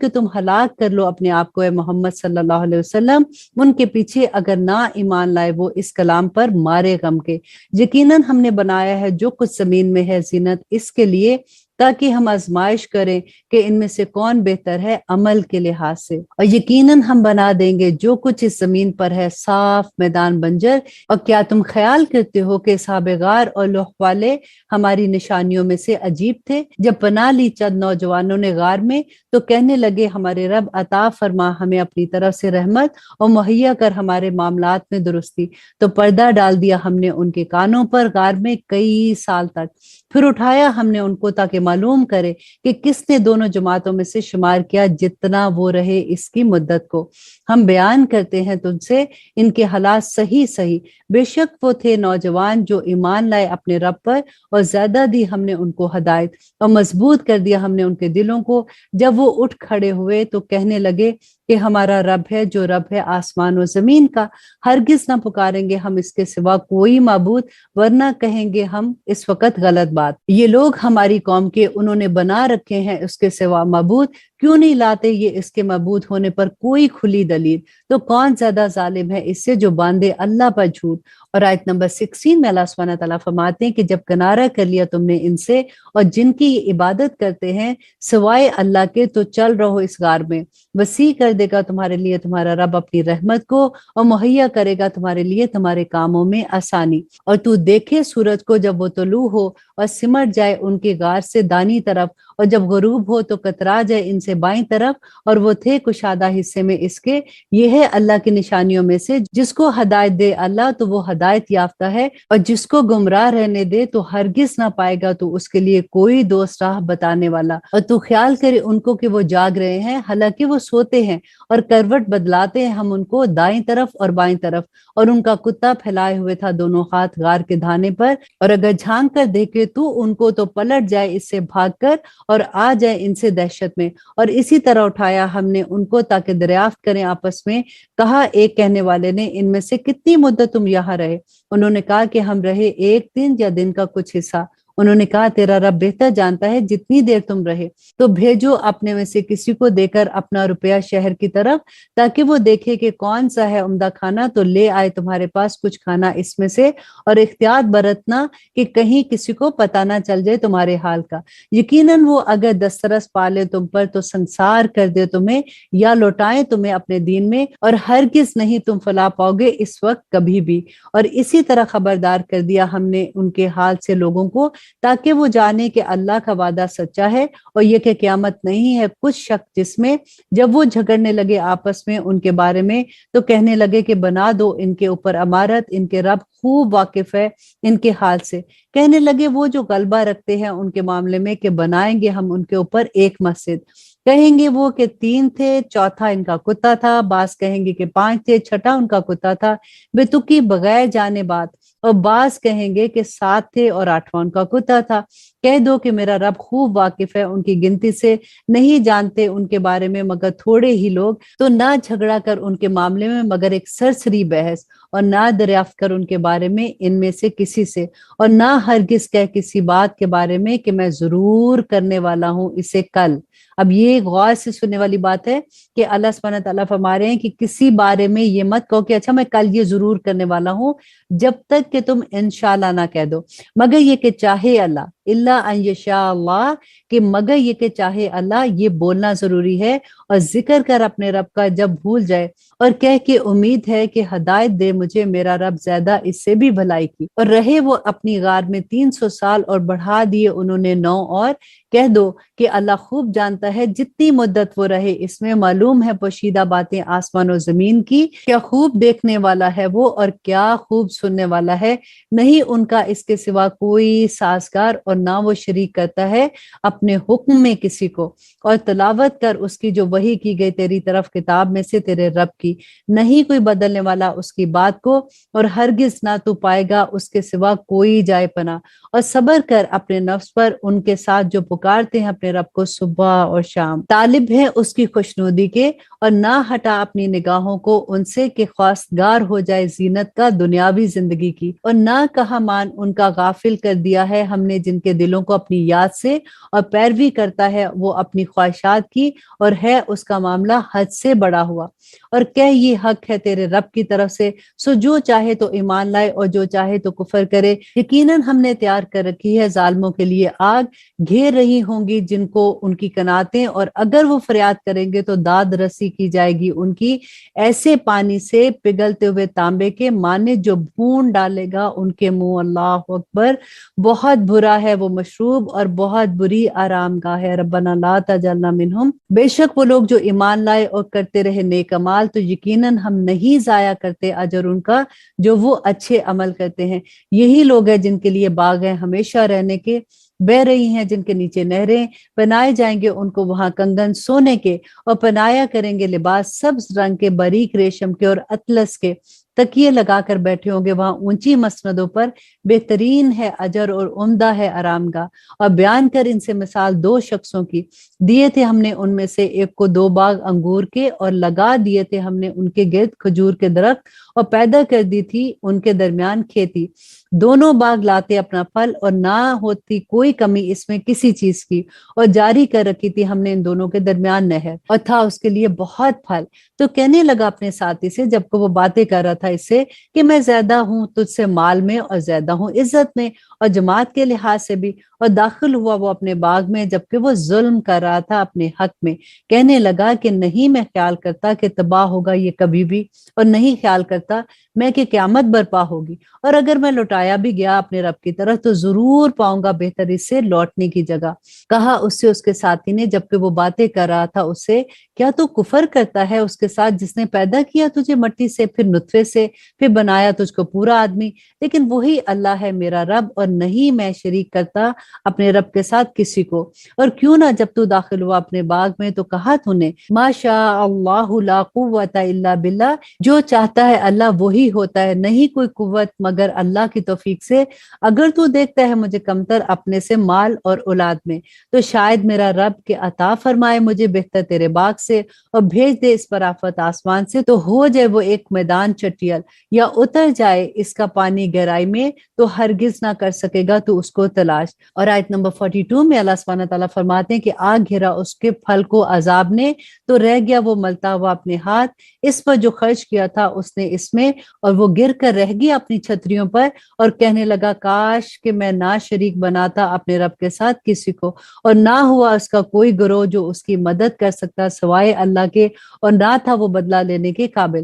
کہ تم ہلاک کر لو اپنے آپ کو اے محمد صلی اللہ علیہ وسلم ان کے پیچھے اگر نہ ایمان لائے وہ اس کلام پر مارے غم کے۔ یقیناً ہم نے بنایا ہے جو کچھ زمین میں ہے زینت اس کے لیے، تاکہ ہم آزمائش کریں کہ ان میں سے کون بہتر ہے عمل کے لحاظ سے، اور یقیناً ہم بنا دیں گے جو کچھ اس زمین پر ہے صاف میدان بنجر۔ اور کیا تم خیال کرتے ہو کہ اصحاب غار اور لوح والے ہماری نشانیوں میں سے عجیب تھے؟ جب پناہ لی چند نوجوانوں نے غار میں تو کہنے لگے ہمارے رب عطا فرما ہمیں اپنی طرف سے رحمت اور مہیا کر ہمارے معاملات میں درستی، تو پردہ ڈال دیا ہم نے ان کے کانوں پر غار میں کئی سال تک، پھر اٹھایا ہم نے ان کو تاکہ معلوم کرے کہ کس نے دونوں جماعتوں میں سے شمار کیا جتنا وہ رہے اس کی مدت کو۔ ہم بیان کرتے ہیں تم سے ان کے حالات صحیح صحیح، بے شک وہ تھے نوجوان جو ایمان لائے اپنے رب پر، اور زیادہ دی ہم نے ان کو ہدایت اور مضبوط کر دیا ہم نے ان کے دلوں کو۔ جب وہ اٹھ کھڑے ہوئے تو کہنے لگے کہ ہمارا رب ہے جو رب ہے آسمان و زمین کا، ہرگز نہ پکاریں گے ہم اس کے سوا کوئی معبود، ورنہ کہیں گے ہم اس وقت غلط بات، یہ لوگ ہماری قوم کے انہوں نے بنا رکھے ہیں اس کے سوا معبود، کیوں نہیں لاتے یہ اس کے معبود ہونے پر کوئی کھلی دلیل؟ تو کون زیادہ ظالم ہے اس سے جو باندھے اللہ پر جھوٹ۔ اور آیت نمبر 16 میں اللہ سبحانہ تعالیٰ فرماتے ہیں کہ جب کنارہ کر لیا تم نے ان سے اور جن کی عبادت کرتے ہیں سوائے اللہ کے، تو چل رہو اس غار میں، وسیع کر دے گا تمہارے لیے تمہارا رب اپنی رحمت کو، اور مہیا کرے گا تمہارے لیے تمہارے کاموں میں آسانی۔ اور تو دیکھے سورج کو جب وہ طلوع ہو اور سمٹ جائے ان کے غار سے دانی طرف، اور جب غروب ہو تو کترا جائے ان سے بائیں طرف، اور وہ تھے کشادہ حصے میں اس کے۔ یہ ہے اللہ کی نشانیوں میں سے، جس کو ہدایت دے اللہ تو وہ ہدایت یافتہ ہے، اور جس کو گمراہ رہنے دے تو ہرگز نہ پائے گا تو اس کے لیے کوئی دوست راہ بتانے والا۔ اور تو خیال کرے ان کو کہ وہ جاگ رہے ہیں حالانکہ وہ سوتے ہیں، اور کروٹ بدلاتے ہیں ہم ان کو دائیں طرف اور بائیں طرف، اور ان کا کتا پھیلائے ہوئے تھا دونوں ہاتھ غار کے دھانے پر، اور اگر جھانک کر دیکھے تو ان کو تو پلٹ جائے اس سے بھاگ کر اور آ جائے ان سے دہشت میں۔ اور اسی طرح اٹھایا ہم نے ان کو تاکہ دریافت کریں آپس میں۔ کہا ایک کہنے والے نے ان میں سے کتنی مدت تم یہاں رہے؟ انہوں نے کہا کہ ہم رہے ایک دن یا دن کا کچھ حصہ۔ انہوں نے کہا تیرا رب بہتر جانتا ہے جتنی دیر تم رہے، تو بھیجو اپنے میں سے کسی کو دے کر اپنا روپیہ شہر کی طرف، تاکہ وہ دیکھے کہ کون سا ہے عمدہ کھانا، تو لے آئے تمہارے پاس کچھ کھانا اس میں سے، اور احتیاط برتنا کہ کہیں کسی کو پتہ نہ چل جائے تمہارے حال کا۔ یقیناً وہ اگر دسترس پالے تم پر تو سنسار کر دے تمہیں، یا لوٹائیں تمہیں اپنے دین میں، اور ہرگز نہیں تم فلاح پاؤ گے اس وقت کبھی بھی۔ اور اسی طرح خبردار کر دیا ہم نے ان کے حال سے لوگوں کو، تاکہ وہ جانے کہ اللہ کا وعدہ سچا ہے، اور یہ کہ قیامت نہیں ہے کچھ شک جس میں۔ جب وہ جھگڑنے لگے آپس میں ان کے بارے میں تو کہنے لگے کہ بنا دو ان کے اوپر عمارت، ان کے رب خوب واقف ہے ان کے حال سے۔ کہنے لگے وہ جو غلبہ رکھتے ہیں ان کے معاملے میں کہ بنائیں گے ہم ان کے اوپر ایک مسجد۔ کہیں گے وہ کہ 3 تھے، چوتھا ان کا کتا تھا، بعض کہیں گے کہ 5 تھے، چھٹا ان کا کتا تھا، بے تکی بغیر جانے بات، اور بعض کہیں گے کہ 7 تھے اور 8واں ان کا کتا تھا۔ کہہ دو کہ میرا رب خوب واقف ہے ان کی گنتی سے، نہیں جانتے ان کے بارے میں مگر تھوڑے ہی لوگ، تو نہ جھگڑا کر ان کے معاملے میں مگر ایک سرسری بحث، اور نہ دریافت کر ان کے بارے میں ان میں سے کسی سے، اور نہ ہرگز کہہ کسی بات کے بارے میں کہ میں ضرور کرنے والا ہوں اسے کل۔ اب یہ غور سے سننے والی بات ہے کہ اللہ سبحانہ تعالیٰ فرما رہے ہیں کہ کسی بارے میں یہ مت کہو کہ اچھا میں کل یہ ضرور کرنے والا ہوں، جب تک کہ تم انشاءاللہ نہ کہہ دو، مگر یہ کہ چاہے اللہ، الا ان یشاء اللہ، کہ مگر یہ کہ چاہے اللہ، یہ بولنا ضروری ہے، اور ذکر کر اپنے رب کا جب بھول جائے، اور کہہ کہ امید ہے کہ ہدایت دے مجھے میرا رب زیادہ اس سے بھی بھلائی کی، اور رہے وہ اپنی غار میں 300 سال اور بڑھا دیے انہوں نے 9 اور، کہہ دو کہ اللہ خوب جانتا ہے جتنی مدت وہ رہے اس میں معلوم ہے پوشیدہ باتیں آسمان و زمین کی، کیا خوب دیکھنے والا ہے وہ اور کیا خوب سننے والا ہے، نہیں ان کا اس کے سوا کوئی سازگار، اور نہ وہ شریک کرتا ہے اپنے حکم میں کسی کو، اور تلاوت کر اس کی جو وحی کی گئی تیری طرف کتاب میں سے تیرے رب کی، نہیں کوئی بدلنے والا اس کی بات کو، اور ہرگز نہ تو پائے گا اس کے سوا کوئی جائے پناہ، اور صبر کر اپنے نفس پر ان کے ساتھ جو پکارتے ہیں اپنے رب کو صبح اور شام، طالب ہے اس کی خوشنودی کے، اور نہ ہٹا اپنی نگاہوں کو ان سے کہ خواستگار ہو جائے زینت کا دنیاوی زندگی کی، اور نہ کہا مان ان کا غافل کر دیا ہے ہم نے جن کے دلوں کو اپنی یاد سے، اور پیروی کرتا ہے وہ اپنی خواہشات کی، اور ہے اس کا معاملہ حد سے بڑا ہوا، اور کہ یہ حق ہے تیرے رب کی طرف سے، سو جو چاہے تو ایمان لائے اور جو چاہے تو کفر کرے، یقیناً ہم نے تیار کر رکھی ہے ظالموں کے لیے آگ، گھیر رہی ہوں گی جن کو ان کی کناتیں، اور اگر وہ فریاد کریں گے تو داد رسی کی جائے گی ان کی، ایسے پانی سے پگھلتے ہوئے تانبے کے مانے جو بھون ڈالے گا ان کے منہ۔ اللہ اکبر، بہت برا ہے وہ مشروب اور بہت بری آرام گاہ ہے۔ ربنا لا تجعلنا منہم، بے شک وہ لوگ جو ایمان لائے اور کرتے رہے نیک اعمال تو یقیناً ہم نہیں ضائع کرتے اجر ان کا جو وہ اچھے عمل کرتے ہیں۔ یہی لوگ ہیں جن کے لیے باغ ہیں ہمیشہ رہنے کے، بہ رہی ہیں جن کے نیچے نہریں، پہنائے جائیں گے ان کو وہاں کنگن سونے کے، اور پہنایا کریں گے لباس سبز رنگ کے، باریک ریشم کے اور اطلس کے، تکیے لگا کر بیٹھے ہوں گے وہاں اونچی مسندوں پر، بہترین ہے اجر اور عمدہ ہے آرام گاہ۔ اور بیان کر ان سے مثال 2 شخصوں کی، دیے تھے ہم نے ان میں سے ایک کو 2 باغ انگور کے، اور لگا دیے تھے ہم نے ان کے گرد کھجور کے درخت، اور پیدا کر دی تھی ان کے درمیان کھیتی، دونوں باغ لاتے اپنا پھل، اور نہ ہوتی کوئی کمی اس میں کسی چیز کی، اور جاری کر رکھی تھی ہم نے ان دونوں کے درمیان نہر، اور تھا اس کے لیے بہت پھل۔ تو کہنے لگا اپنے ساتھی سے جب کہ وہ باتیں کر رہا تھا اس سے کہ میں زیادہ ہوں تجھ سے مال میں، اور زیادہ ہوں عزت میں اور جماعت کے لحاظ سے بھی، اور داخل ہوا وہ اپنے باغ میں جبکہ وہ ظلم کر رہا تھا اپنے حق میں، کہنے لگا کہ نہیں میں خیال کرتا کہ تباہ ہوگا یہ کبھی بھی، اور نہیں خیال کرتا میں کہ قیامت برپا ہوگی، اور اگر میں لوٹایا بھی گیا اپنے رب کی طرف تو ضرور پاؤں گا بہتر اس سے لوٹنے کی جگہ۔ کہا اس سے اس کے ساتھی نے جبکہ وہ باتیں کر رہا تھا اس سے، کیا تو کفر کرتا ہے اس کے ساتھ جس نے پیدا کیا تجھے مٹی سے، پھر نطفے سے، پھر بنایا تجھ کو پورا آدمی، لیکن وہی اللہ ہے میرا رب، اور نہیں میں شریک کرتا اپنے رب کے ساتھ کسی کو۔ اور کیوں نہ جب تو داخل ہوا اپنے باغ میں تو کہا تو نے ما شاء اللہ لا قوت الا باللہ، جو چاہتا ہے اللہ وہی ہوتا ہے، نہیں کوئی قوت مگر اللہ کی توفیق سے، اگر تو دیکھتا ہے مجھے کمتر اپنے سے مال اور اولاد میں تو شاید میرا رب کے عطا فرمائے مجھے بہتر تیرے باغ سے، اور بھیج دے اس پر آفت آسمان سے تو ہو جائے وہ ایک میدان چٹیل، یا اتر جائے اس کا پانی گہرائی میں تو ہرگز نہ کر سکے گا تو اس کو تلاش۔ اور آیت نمبر 42 میں اللہ سبحانہ تعالیٰ فرماتے ہیں کہ آگ گھیرا اس کے پھل کو عذاب نے تو رہ گیا وہ ملتا ہوا اپنے ہاتھ، اس پر جو خرچ کیا تھا اس نے اس میں، اور وہ گر کر رہ گیا اپنی چھتریوں پر، اور کہنے لگا کاش کہ میں نہ شریک بناتا اپنے رب کے ساتھ کسی کو، اور نہ ہوا اس کا کوئی گروہ جو اس کی مدد کر سکتا سوائے اللہ کے، اور نہ تھا وہ بدلہ لینے کے قابل۔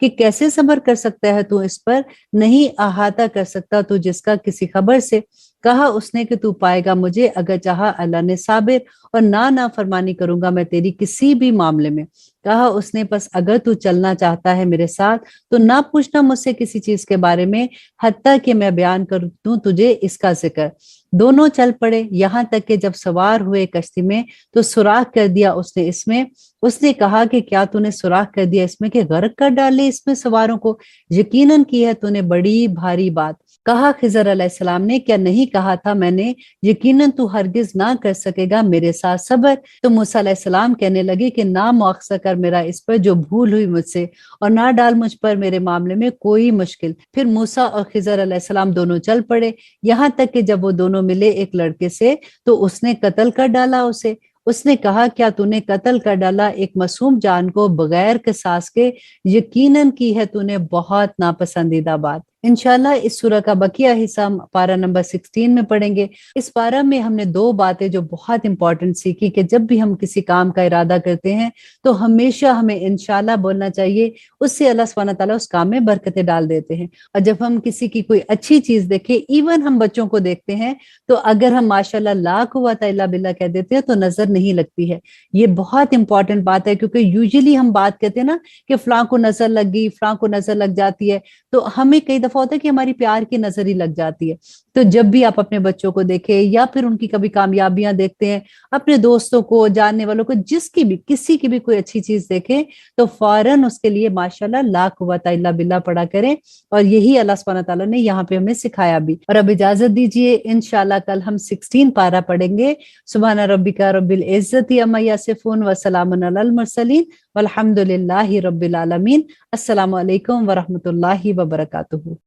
کہ کیسے صبر کر سکتا ہے تو اس پر، نہیں احاطہ کر سکتا تو جس کا کسی خبر سے۔ کہا اس نے کہ تو پائے گا مجھے اگر چاہا اللہ نے صابر، اور نہ فرمانی کروں گا میں تیری کسی بھی معاملے میں۔ کہا اس نے پس اگر تو چلنا چاہتا ہے میرے ساتھ تو نہ پوچھنا مجھ سے کسی چیز کے بارے میں حتیٰ کہ میں بیان کر دوں تجھے اس کا ذکر۔ دونوں چل پڑے، یہاں تک کہ جب سوار ہوئے کشتی میں تو سوراخ کر دیا اس نے اس میں۔ اس نے کہا کہ کیا تو نے سوراخ کر دیا اس میں کہ غرق کر ڈالے اس میں سواروں کو؟ یقیناً کی ہے تو نے بڑی بھاری بات۔ کہا خضر علیہ السلام نے کیا نہیں کہا تھا میں نے، یقیناً تو ہرگز نہ کر سکے گا میرے ساتھ صبر۔ تو موسیٰ علیہ السلام کہنے لگے کہ نہ مؤاخذہ کر میرا اس پر جو بھول ہوئی مجھ سے، اور نہ ڈال مجھ پر میرے معاملے میں کوئی مشکل۔ پھر موسیٰ اور خضر علیہ السلام دونوں چل پڑے، یہاں تک کہ جب وہ دونوں ملے ایک لڑکے سے تو اس نے قتل کر ڈالا اسے۔ اس نے کہا کیا تو نے قتل کر ڈالا ایک معصوم جان کو بغیر قصاص کے؟ یقیناً کی ہے تو نے بہت ناپسندیدہ بات۔ انشاءاللہ اس سورہ کا بقیہ حصہ ہم پارہ نمبر 16 میں پڑھیں گے۔ اس پارہ میں ہم نے 2 باتیں جو بہت امپورٹنٹ سیکھی کہ جب بھی ہم کسی کام کا ارادہ کرتے ہیں تو ہمیشہ ہمیں انشاءاللہ بولنا چاہیے، اس سے اللہ سبحانہ تعالیٰ اس کام میں برکتیں ڈال دیتے ہیں۔ اور جب ہم کسی کی کوئی اچھی چیز دیکھیں، ایون ہم بچوں کو دیکھتے ہیں، تو اگر ہم ماشاءاللہ لا قوت الا باللہ کہہ دیتے ہیں تو نظر نہیں لگتی ہے۔ یہ بہت امپورٹنٹ بات ہے، کیونکہ یوزلی ہم بات کہتے ہیں نا کہ فلاں کو نظر لگ گئی، فلاں کو نظر لگ جاتی ہے، تو ہمیں کئی دفعہ ہوتا ہے کہ ہماری پیار کی نظر ہی لگ جاتی ہے۔ تو جب بھی آپ اپنے بچوں کو دیکھیں یا پھر ان کی کبھی کامیابیاں دیکھتے ہیں، اپنے دوستوں کو، جاننے والوں کو، جس کی بھی کسی کی بھی کوئی اچھی چیز دیکھیں تو فوراً اس کے لیے ماشاءاللہ لا قوت الا باللہ پڑھا کریں، اور یہی اللہ سبحانہ تعالیٰ نے یہاں پہ ہمیں سکھایا بھی۔ اور اب اجازت دیجیے، انشاءاللہ کل ہم 16 پارہ پڑھیں گے۔ سبحان ربک رب العزت عما یصفون وسلام علی المرسلین والحمد للہ رب العالمین۔ السلام علیکم ورحمۃ اللہ وبرکاتہ۔